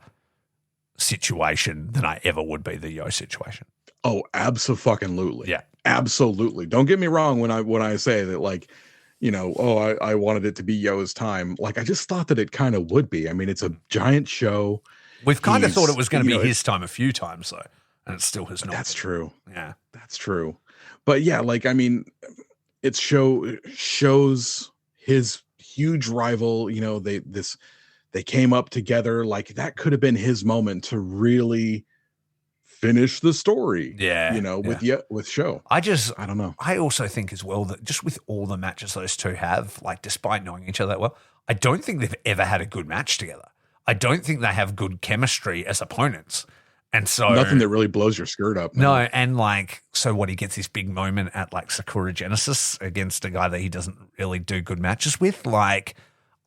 situation than I ever would be the Yo situation. Oh, absolutely. Yeah. Absolutely. Don't get me wrong when I say that, like, I wanted it to be Yo's time. Like, I just thought that it kind of would be. I mean, it's a giant show. We've kind of thought it was going to be his time a few times, though, and it still has not. That's true. Yeah. That's true. But yeah, like, I mean, it shows his huge rival, they came up together. Like, that could have been his moment to really finish the story. Yeah. With Show. I don't know. I also think as well that just with all the matches those two have, like, despite knowing each other that well, I don't think they've ever had a good match together. I don't think they have good chemistry as opponents. And so nothing that really blows your skirt up. No, and like, so what, he gets this big moment at like Sakura Genesis against a guy that he doesn't really do good matches with. Like,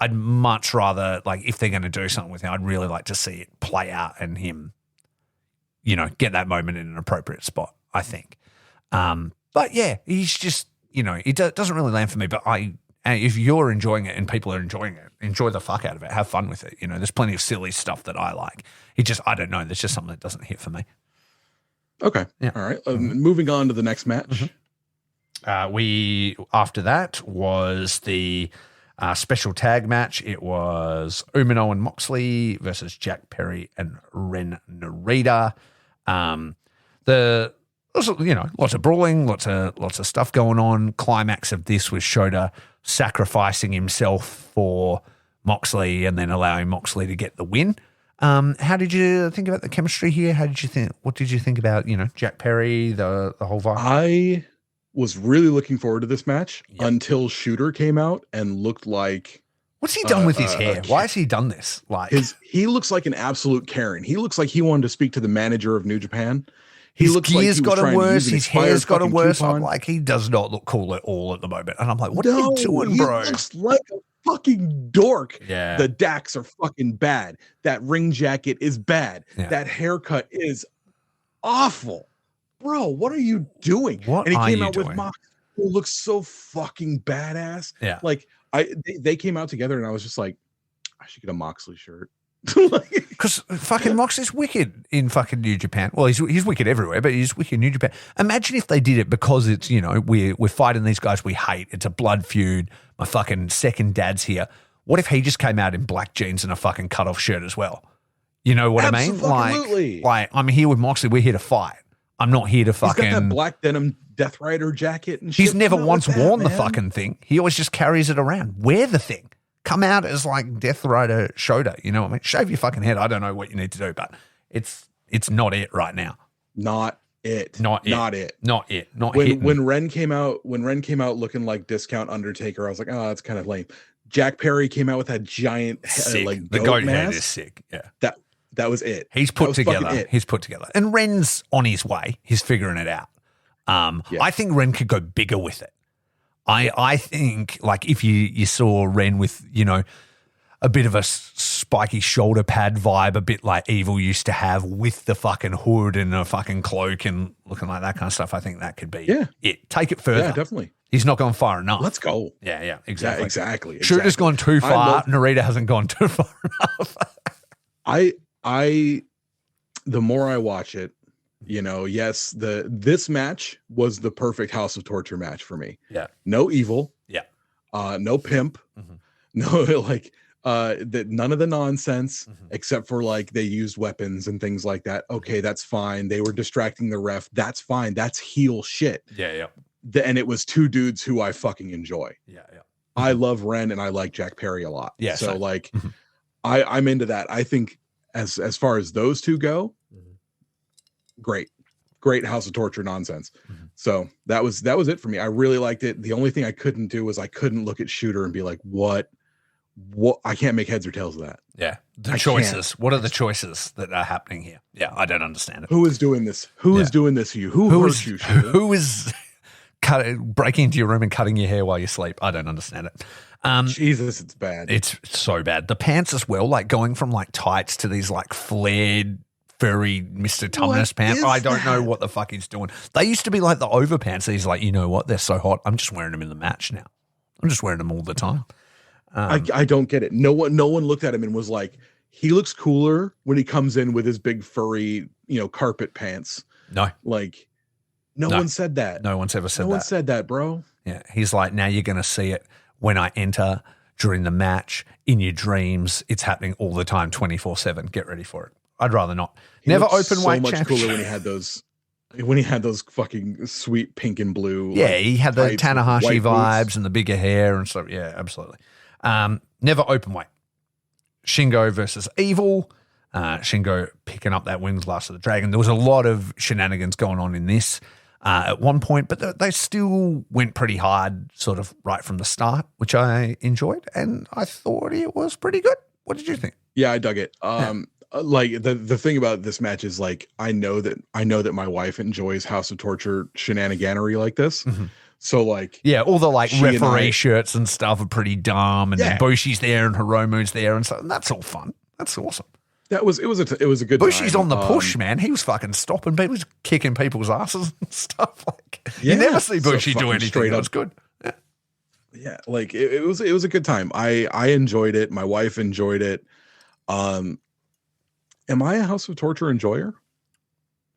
I'd much rather, like, if they're going to do something with him, I'd really like to see it play out and him, get that moment in an appropriate spot, I think. But yeah, he's just, it doesn't really land for me, but if you're enjoying it and people are enjoying it, enjoy the fuck out of it. Have fun with it. There's plenty of silly stuff that I like. I don't know. There's just something that doesn't hit for me. Okay. Yeah. All right. Moving on to the next match. After that was the special tag match. It was Umino and Moxley versus Jack Perry and Ren Narita. Lots of brawling, lots of stuff going on. Climax of this was Shota sacrificing himself for Moxley and then allowing Moxley to get the win. How did you think about the chemistry here? What did you think about, Jack Perry, the whole vibe? I was really looking forward to this match until Shooter came out and looked like... What's he done with his hair? Why has he done this? Like, he looks like an absolute Karen. He looks like he wanted to speak to the manager of New Japan. His looks like gear's he was gotten trying to worse. use an His expired hair's gotten fucking worse. coupon. I'm like, he does not look cool at all at the moment. And I'm like, what are you doing, he bro? looks like a fucking dork. Yeah. The Dax are fucking bad. That ring jacket is bad. Yeah. That haircut is awful. Bro, what are you doing? What and he are came you out doing? with Mox, who looks so fucking badass. Yeah. Like they came out together and I was just like, I should get a Moxley shirt. Because fucking Moxley's wicked in fucking New Japan. Well, he's wicked everywhere, but he's wicked in New Japan. Imagine if they did it because it's, you know, we're fighting these guys we hate. It's a blood feud. My fucking second dad's here. What if he just came out in black jeans and a fucking cutoff shirt as well? You know what I mean? Absolutely. Like I'm here with Moxley. We're here to fight. I'm not here to fucking. He's got that black denim Death Rider jacket and shit. He's never once worn the man. fucking thing. He always just carries it around. Wear the thing. Come out as like Death Rider Shota. You know what I mean? Shave your fucking head. I don't know what you need to do, but it's not it right now. Not it. Not it. Not it. Not it. Not when Ren came out looking like Discount Undertaker, I was like, oh, that's kind of lame. Jack Perry came out with that giant like the goat mask. head is sick. Yeah. That was it. He's put together. It. He's put together. And Ren's on his way. He's figuring it out. I think Ren could go bigger with it. I think, like, if you saw Ren with, you know, a bit of a spiky shoulder pad vibe, a bit like Evil used to have with the fucking hood and a fucking cloak and looking like that kind of stuff, I think that could be it. Take it further. Yeah, definitely. He's not gone far enough. Let's go. Yeah, exactly. Yeah, exactly. Shooter's gone too far. Narita hasn't gone too far enough. The more I watch it, you know, yes, this match was the perfect House of Torture match for me. Yeah. No Evil. Yeah. No Pimp. Mm-hmm. No, like, none of the nonsense except for like they used weapons and things like that. Okay, that's fine. They were distracting the ref. That's fine. That's heel shit. Yeah. And it was two dudes who I fucking enjoy. Yeah. I love Ren and I like Jack Perry a lot. Yeah. So like, I'm into that. I think as far as those two go, great House of Torture nonsense. So that was it for me. I really liked it. The only thing I couldn't do was I couldn't look at Shooter and be like, what I can't make heads or tails of that. Yeah. The choices. What are the choices that are happening here? Yeah, I don't understand it. Who is doing this? Who is doing this to you? Who hurt you, Shooter? Who is breaking into your room and cutting your hair while you sleep? I don't understand it. Jesus, it's bad. It's so bad. The pants as well, like going from like tights to these like flared furry Mr. Tumnus pants. I don't know what the fuck he's doing. They used to be like the overpants. He's like, you know what? They're so hot. I'm just wearing them in the match now. I'm just wearing them all the time. I don't get it. No one looked at him and was like, he looks cooler when he comes in with his big furry, you know, carpet pants. No. Like, no one said that. No one's ever said that. No one said that, bro. Yeah. He's like, now you're going to see it when I enter during the match, in your dreams. It's happening all the time, 24/7. Get ready for it. I'd rather not. He Never looked open weight so much championship. cooler when he had those fucking sweet pink and blue. Yeah, like, he had the tights with Tanahashi white vibes boots. and the bigger hair and stuff. Yeah, absolutely. Never open weight. Shingo versus Evil. Shingo picking up that win last of the Dragon. There was a lot of shenanigans going on in this at one point, but they still went pretty hard sort of right from the start, which I enjoyed, and I thought it was pretty good. What did you think? Yeah, I dug it. Like the thing about this match is like I know that my wife enjoys House of Torture shenaniganery like this. So like all the like she and referee I- shirts and stuff are pretty dumb, and then Bushi's there and Hiromu's there and stuff, and that's all fun. That's awesome. it was a good Bushi's time. on the push, man. He was fucking stopping people, he was kicking people's asses and stuff. Like you Yeah, never see so Bushi do fucking anything. straight That up. was good. Yeah, like it was a good time. I enjoyed it. My wife enjoyed it. Am I a House of Torture enjoyer?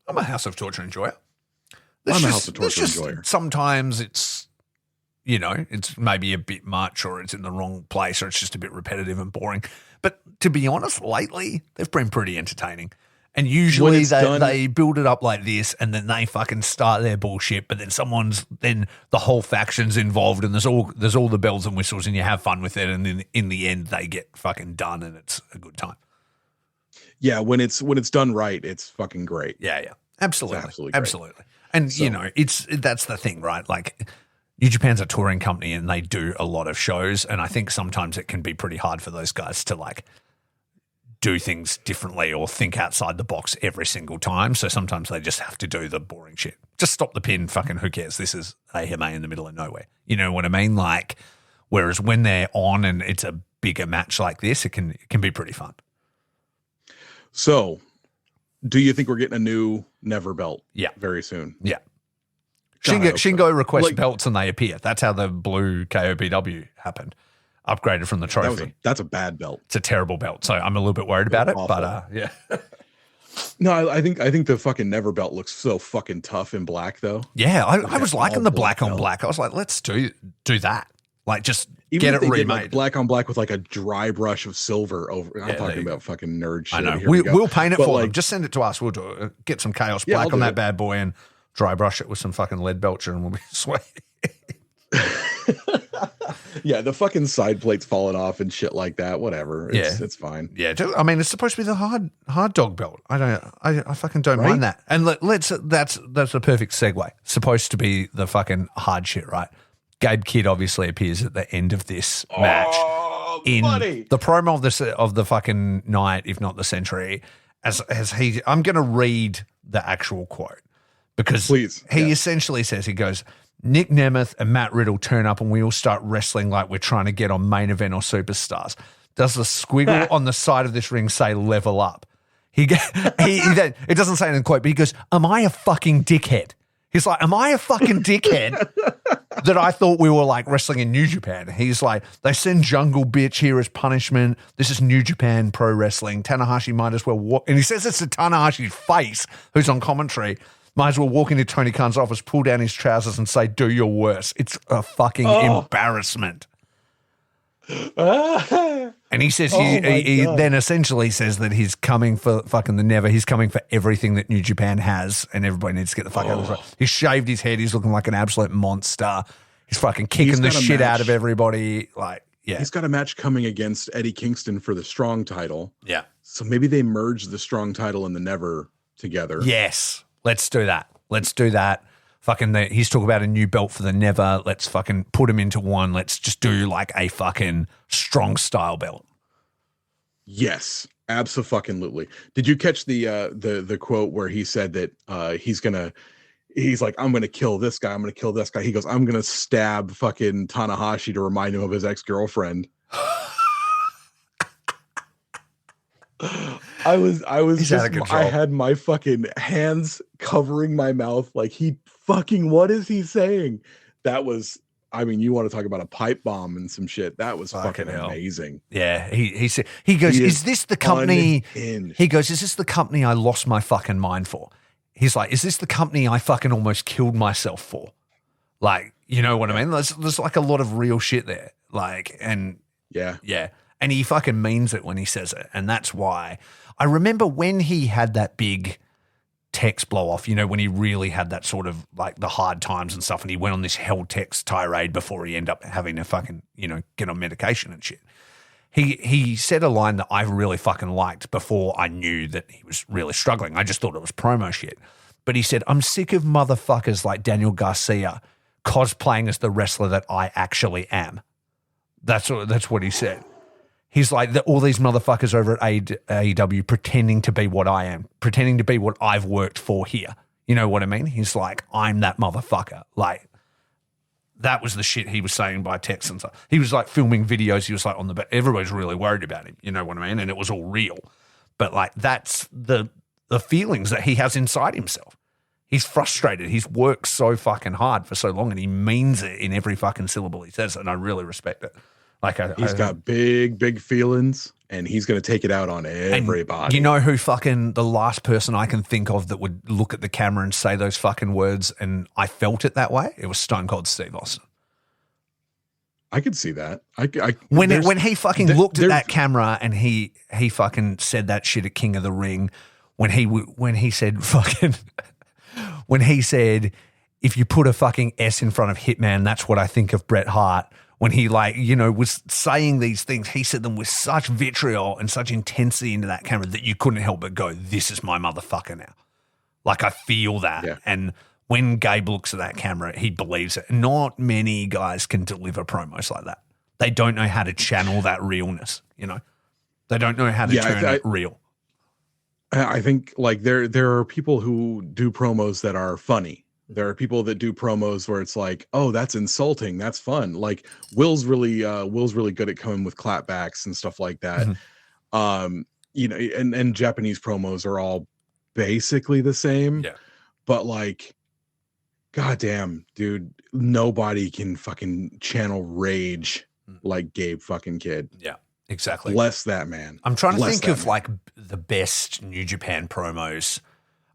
I'm a House of Torture enjoyer. I'm a House of Torture enjoyer. Sometimes it's, you know, it's maybe a bit much, or it's in the wrong place, or it's just a bit repetitive and boring. But to be honest, lately they've been pretty entertaining. And usually they build it up like this, and then they fucking start their bullshit. But then the whole faction's involved, and there's all the bells and whistles, and you have fun with it. And then in the end, they get fucking done, and it's a good time. Yeah, when it's done right, it's fucking great. Yeah, absolutely, It's absolutely great. absolutely. And you know, that's the thing, right? Like, New Japan's a touring company, and they do a lot of shows, and I think sometimes it can be pretty hard for those guys to like do things differently or think outside the box every single time. So sometimes they just have to do the boring shit. Just stop the pin. Fucking who cares? This is AMA in the middle of nowhere. You know what I mean? Like, whereas when they're on and it's a bigger match like this, it can be pretty fun. So, do you think we're getting a new Never belt? Yeah. Very soon. Yeah. God, Shingo requests Like- belts and they appear. That's how the blue KOPW happened. Upgraded from the trophy. That's a bad belt. It's a terrible belt. So I'm a little bit worried about it, Awful. but yeah. No, I think the fucking Never belt looks so fucking tough in black though. Yeah, I was liking all the black black on belt. black. I was like, let's do that. Like, just Even get if it they did, remade. like, black on black with like a dry brush of silver over. I'm Yeah, there talking you about fucking nerd shit. I know. Here we go. We'll paint it But, for like, them. Just send it to us. We'll do it. Get some Chaos Yeah, black I'll on do that it. bad boy and dry brush it with some fucking lead belcher and we'll be sweet. Yeah, the fucking side plates falling off and shit like that. Whatever. It's fine. Yeah, I mean, it's supposed to be the hard dog belt. I fucking don't Right? mind that. And that's a perfect segue. Supposed to be the fucking hard shit, right? Gabe Kidd obviously appears at the end of this match in buddy. the promo of the fucking night, if not the century. As I'm going to read the actual quote because Please, he yeah. essentially says, he goes, Nick Nemeth and Matt Riddle turn up and we all start wrestling like we're trying to get on main event or superstars. Does the squiggle on the side of this ring say level up? He then, it doesn't say in the quote, but he goes, am I a fucking dickhead? He's like, am I a fucking dickhead that I thought we were like wrestling in New Japan? He's like, they send Jungle Bitch here as punishment. This is New Japan Pro Wrestling. Tanahashi might as well walk. And he says it's to Tanahashi's face, who's on commentary. Might as well walk into Tony Khan's office, pull down his trousers and say, do your worst. It's a fucking embarrassment. And he says, he then essentially says that he's coming for fucking the Never. He's coming for everything that New Japan has, and everybody needs to get the fuck out of this. He's shaved his head. He's looking like an absolute monster. He's fucking kicking the got a shit out match. of everybody. Like, yeah. He's got a match coming against Eddie Kingston for the Strong title. Yeah. So maybe they merge the Strong title and the Never together. Yes. Let's do that. Let's do that. Fucking, he's talking about a new belt for the Never. Let's fucking put him into one. Let's just do like a fucking Strong style belt. Yes, absolutely. Did you catch the quote where he said that he's like, I'm gonna kill this guy. I'm gonna kill this guy. He goes, I'm gonna stab fucking Tanahashi to remind him of his ex-girlfriend. I was He's just, out of control. I had my fucking hands covering my mouth. Like, what is he saying? That was, I mean, you want to talk about a pipe bomb and some shit. That was fucking hell. amazing. Yeah, he said, he goes, is this the company? unhinged. He goes, is this the company I lost my fucking mind for? He's like, is this the company I fucking almost killed myself for? Like, you know what I mean? There's like a lot of real shit there. Like, and Yeah. yeah. And he fucking means it when he says it. And that's why I remember when he had that big text blow off, you know, when he really had that sort of like the hard times and stuff. And he went on this hell text tirade before he ended up having to fucking, you know, get on medication and shit. He said a line that I really fucking liked before I knew that he was really struggling. I just thought it was promo shit. But he said, I'm sick of motherfuckers like Daniel Garcia cosplaying as the wrestler that I actually am. That's what he said. He's like, all these motherfuckers over at AEW pretending to be what I am, pretending to be what I've worked for here. You know what I mean? He's like, I'm that motherfucker. Like, that was the shit he was saying by text and stuff. He was like filming videos. He was like on the back. Everybody's really worried about him. You know what I mean? And it was all real. But like, that's the feelings that he has inside himself. He's frustrated. He's worked so fucking hard for so long and he means it in every fucking syllable he says. And I really respect it. Like, He's got big feelings and he's going to take it out on everybody. You know who fucking the last person I can think of that would look at the camera and say those fucking words and I felt it that way? It was Stone Cold Steve Austin. I could see that. When he fucking looked at that camera and he fucking said that shit at King of the Ring, when he said fucking, when he said, if you put a fucking S in front of Hitman, that's what I think of Bret Hart. When he like, you know, was saying these things, he said them with such vitriol and such intensity into that camera that you couldn't help but go, this is my motherfucker now. Like, I feel that. Yeah. And when Gabe looks at that camera, he believes it. Not many guys can deliver promos like that. They don't know how to channel that realness, you know? They don't know how to turn it real. I think like there are people who do promos that are funny. There are people that do promos where it's like, oh, that's insulting. That's fun. Like Will's really good at coming with clapbacks and stuff like that. You know, and Japanese promos are all basically the same. Yeah. But like, goddamn, dude, nobody can fucking channel rage like Gabe fucking Kidd. Yeah, exactly. Bless that man. I'm trying to think of like the best New Japan promos.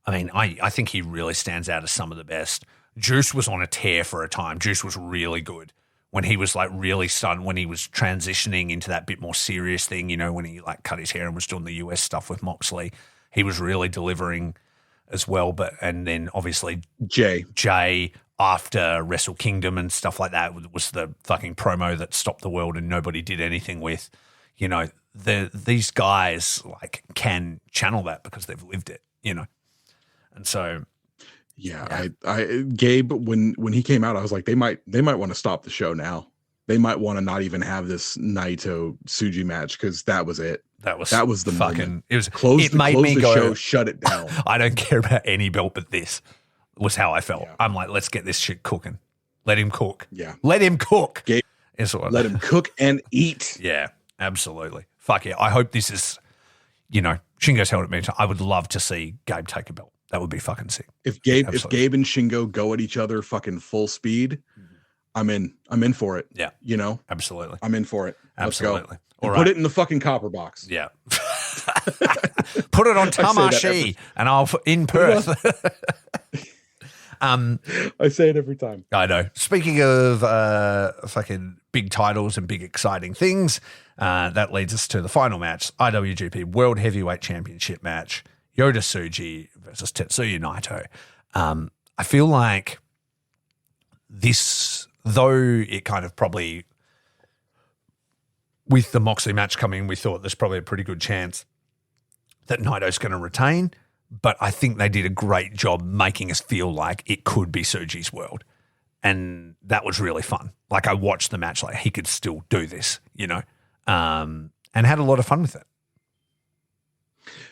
I mean, I think he really stands out as some of the best. Juice was on a tear for a time. Juice was really good when he was like really starting, when he was transitioning into that bit more serious thing, you know, when he like cut his hair and was doing the US stuff with Moxley. He was really delivering as well. And then obviously Jay after Wrestle Kingdom and stuff like that was the fucking promo that stopped the world and nobody did anything with. You know, these guys like can channel that because they've lived it, you know. And so, yeah. I Gabe, when he came out, I was like, they might want to stop the show now. They might want to not even have this Naito Tsuji match because that was it. That was the fucking moment. It made me go, show, shut it down. I don't care about any belt but this. Was how I felt. Yeah. I'm like, let's get this shit cooking. Let him cook. Yeah, let him cook. Gabe, let him cook and eat. Yeah, absolutely. Fuck yeah. I hope this is, you know, Shingo's held it many times. I would love to see Gabe take a belt. That would be fucking sick. If Gabe and Shingo go at each other fucking full speed, I'm in for it. Yeah. You know? Absolutely. I'm in for it. Absolutely. Let's go. All right. Put it in the fucking copper box. Yeah. Put it on Tamashi and I'll in Perth. I say it every time. I know. Speaking of fucking big titles and big exciting things, that leads us to the final match, IWGP World Heavyweight Championship match, Yota Tsuji versus Tetsuya Naito. I feel like this, though it kind of probably, with the Moxley match coming, we thought there's probably a pretty good chance that Naito's going to retain. But I think they did a great job making us feel like it could be Tsuji's world. And that was really fun. Like I watched the match, like he could still do this, you know, and had a lot of fun with it.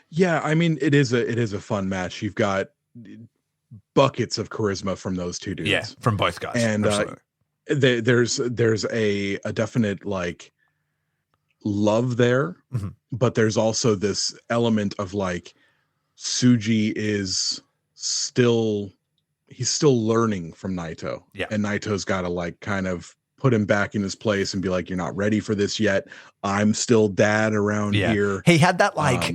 Yeah, I mean, it is a fun match. You've got buckets of charisma from those two dudes. Yeah, from both guys. And there's a definite like love there, but there's also this element of like Tsuji is still learning from Naito. Yeah. And Naito's got to like kind of put him back in his place and be like, you're not ready for this yet. I'm still dad around here. He had that like,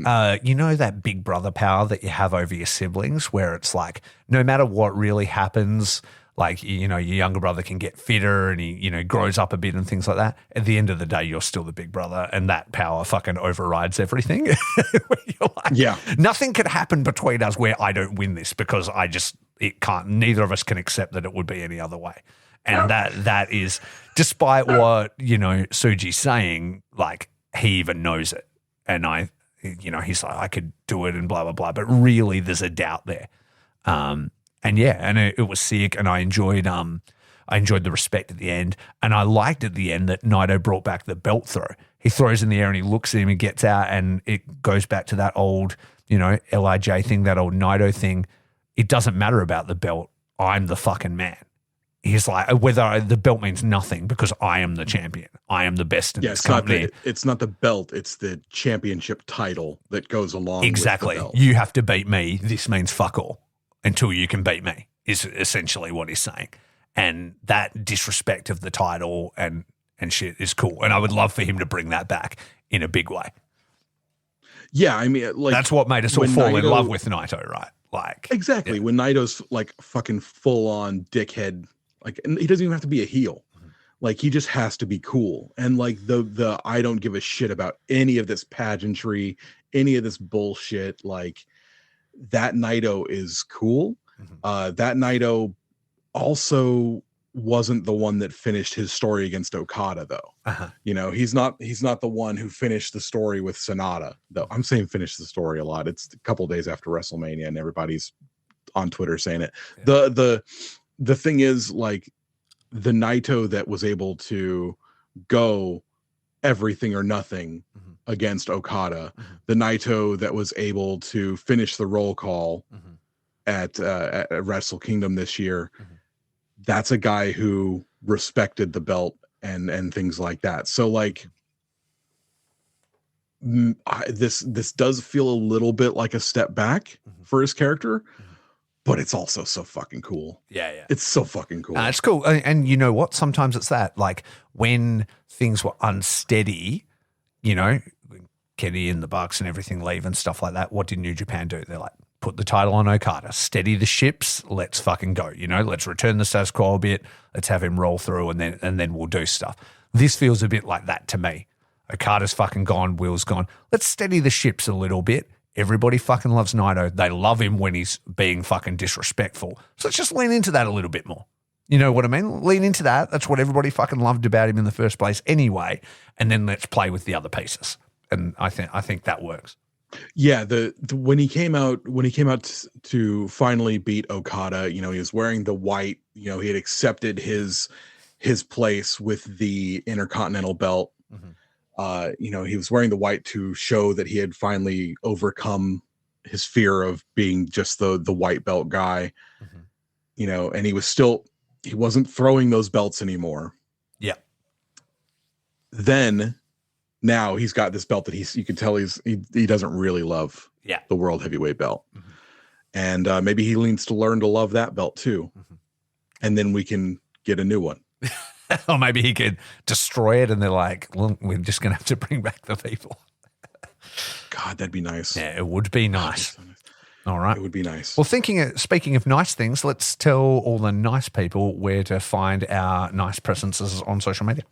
you know, that big brother power that you have over your siblings where it's like, no matter what really happens, like, you know, your younger brother can get fitter and he, you know, grows up a bit and things like that. At the end of the day, you're still the big brother and that power fucking overrides everything. You're like, yeah, nothing could happen between us where I don't win this because it can't, neither of us can accept that it would be any other way. And that is, despite what, you know, Tsuji's saying, like he even knows it. And he's like, I could do it and blah, blah, blah. But really there's a doubt there. And it was sick, and I enjoyed the respect at the end, and I liked at the end that Naito brought back the belt throw. He throws in the air and he looks at him and gets out, and it goes back to that old, you know, LIJ thing, that old Naito thing. It doesn't matter about the belt. I'm the fucking man. He's like, whether the belt means nothing because I am the champion. I am the best in this company. It's not the belt. It's the championship title that goes along exactly. with the belt. You have to beat me. This means fuck all until you can beat me is essentially what he's saying. And that disrespect of the title and shit is cool. And I would love for him to bring that back in a big way. Yeah, I mean, like that's what made us all fall in love with Naito, right? Like exactly. Yeah. When Naito's like fucking full on dickhead, like, and he doesn't even have to be a heel. Like he just has to be cool. And like the I don't give a shit about any of this pageantry, any of this bullshit. Like that Naito is cool. That Naito also wasn't the one that finished his story against Okada though. You know, he's not the one who finished the story with Sonata though. I'm saying finish the story a lot. It's a couple days after WrestleMania and everybody's on Twitter saying it. Yeah. The thing is, like, the Naito that was able to go everything or nothing against Okada, the Naito that was able to finish the roll call at Wrestle Kingdom this year. That's a guy who respected the belt and things like that. So like this does feel a little bit like a step back for his character, but it's also so fucking cool. Yeah. It's so fucking cool. It's cool. And you know what? Sometimes it's that, like when things were unsteady, you know, Kenny and the Bucks and everything leave and stuff like that, what did New Japan do? They're like, put the title on Okada, steady the ships, let's fucking go. You know, let's return the status quo a bit, let's have him roll through and then we'll do stuff. This feels a bit like that to me. Okada's fucking gone, Will's gone. Let's steady the ships a little bit. Everybody fucking loves Naito. They love him when he's being fucking disrespectful. So let's just lean into that a little bit more. You know what I mean? Lean into that. That's what everybody fucking loved about him in the first place anyway. And then let's play with the other pieces. And I think that works. Yeah, the when he came out to finally beat Okada, you know, he was wearing the white, you know, he had accepted his place with the Intercontinental belt. You know, he was wearing the white to show that he had finally overcome his fear of being just the white belt guy. You know, and he wasn't throwing those belts anymore. Yeah. Then now he's got this belt that you can tell he doesn't really love the world heavyweight belt. And maybe he leans to learn to love that belt too. And then we can get a new one. Or maybe he could destroy it and they're like, well, we're just going to have to bring back the people. God, that'd be nice. Yeah, it would be nice. So nice. All right. It would be nice. Well, speaking of nice things, let's tell all the nice people where to find our nice presences on social media.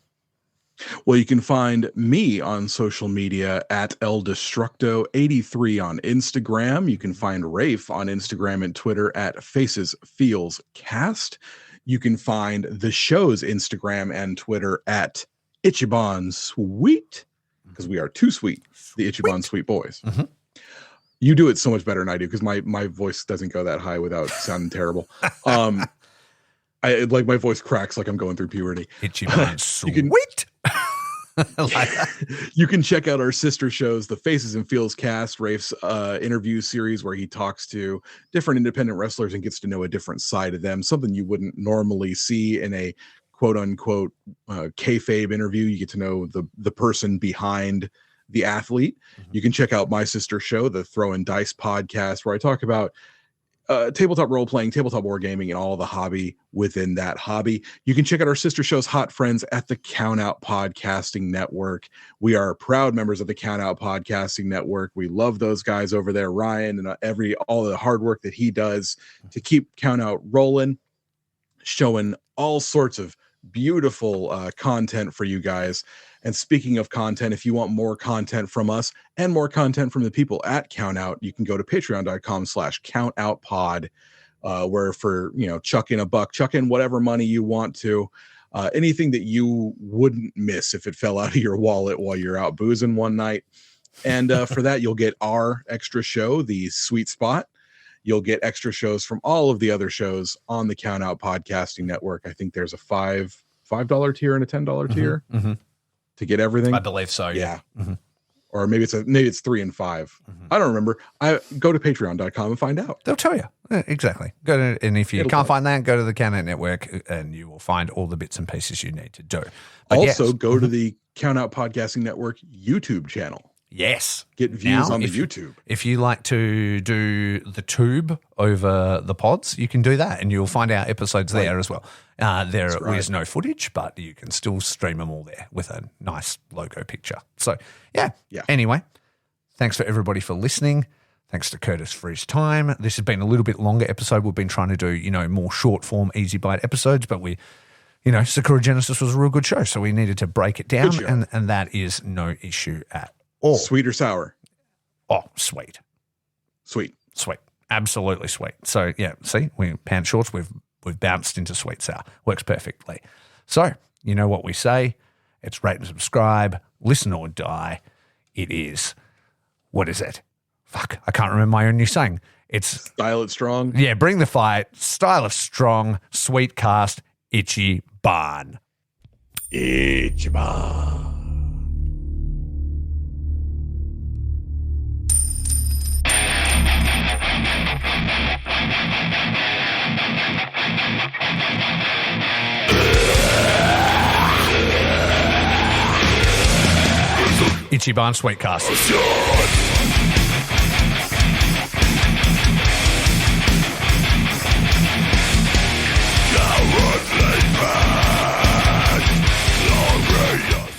Well, you can find me on social media at ElDestructo83 on Instagram. You can find Rafe on Instagram and Twitter at FacesFeelsCast. You can find the show's Instagram and Twitter at Ichiban Sweet, because we are too sweet, the Ichiban Sweet Boys. You do it so much better than I do, because my voice doesn't go that high without sounding terrible. I like my voice cracks like I'm going through puberty. Ichiban Sweet. You can check out our sister shows, the Faces and Feels Cast, Rafe's interview series where he talks to different independent wrestlers and gets to know a different side of them, something you wouldn't normally see in a quote unquote kayfabe interview. You get to know the person behind the athlete. You can check out my sister show, the Throwing Dice podcast, where I talk about tabletop role playing, tabletop wargaming, and all the hobby within that hobby. You can check out our sister show's Hot Friends at the Count Out Podcasting Network. We are proud members of the Count Out Podcasting Network. We love those guys over there, Ryan, and all the hard work that he does to keep Count Out rolling, showing all sorts of beautiful content for you guys. And speaking of content, if you want more content from us and more content from the people at Count Out, you can go to patreon.com/countoutpod, where for, chuck in $1, chuck in whatever money you want to, anything that you wouldn't miss if it fell out of your wallet while you're out boozing one night. And for that, you'll get our extra show, the Sweet Spot. You'll get extra shows from all of the other shows on the Count Out Podcasting Network. I think there's a $5 tier and a $10 tier. To get everything. I believe so. Yeah. Or maybe it's 3 and 5. I don't remember. I go to patreon.com and find out. They'll tell you. Exactly. And if you can't find that, go to the Count Out Network and you will find all the bits and pieces you need to do. But also go to the Count Out Podcasting Network YouTube channel. Yes. Get views on the YouTube. If you like to do the tube over the pods, you can do that and you'll find our episodes there as well. There is no footage, but you can still stream them all there with a nice logo picture. So, yeah. Anyway, thanks for everybody for listening. Thanks to Curtis for his time. This has been a little bit longer episode. We've been trying to do, more short form, easy bite episodes, but Sakura Genesis was a real good show, so we needed to break it down, and that is no issue at all. Sweet or sour? Oh, sweet. Sweet. Absolutely sweet. So, yeah, see, pants shorts, we've bounced into sweet sour. Works perfectly. So, you know what we say? It's rate and subscribe, listen or die. It is, what is it? Fuck, I can't remember my own new saying. It's Style It Strong. Yeah, bring the fight, style of strong, sweet cast, Ichiban. Ichiban. Ichiban Sweetcast.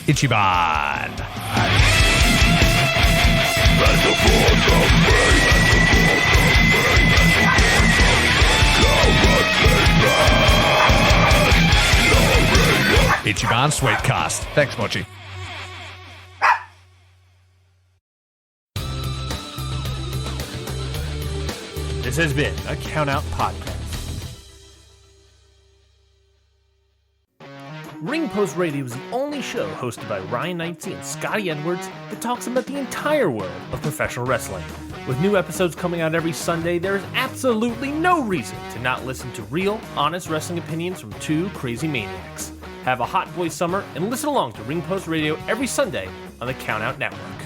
Ichiban. Ichiban Sweetcast. Thanks, Mochi. This has been a Count Out Podcast. Ring Post Radio is the only show hosted by Ryan Knightsey and Scotty Edwards that talks about the entire world of professional wrestling. With new episodes coming out every Sunday, there is absolutely no reason to not listen to real, honest wrestling opinions from two crazy maniacs. Have a hot boy summer and listen along to Ring Post Radio every Sunday on the Count Out Network.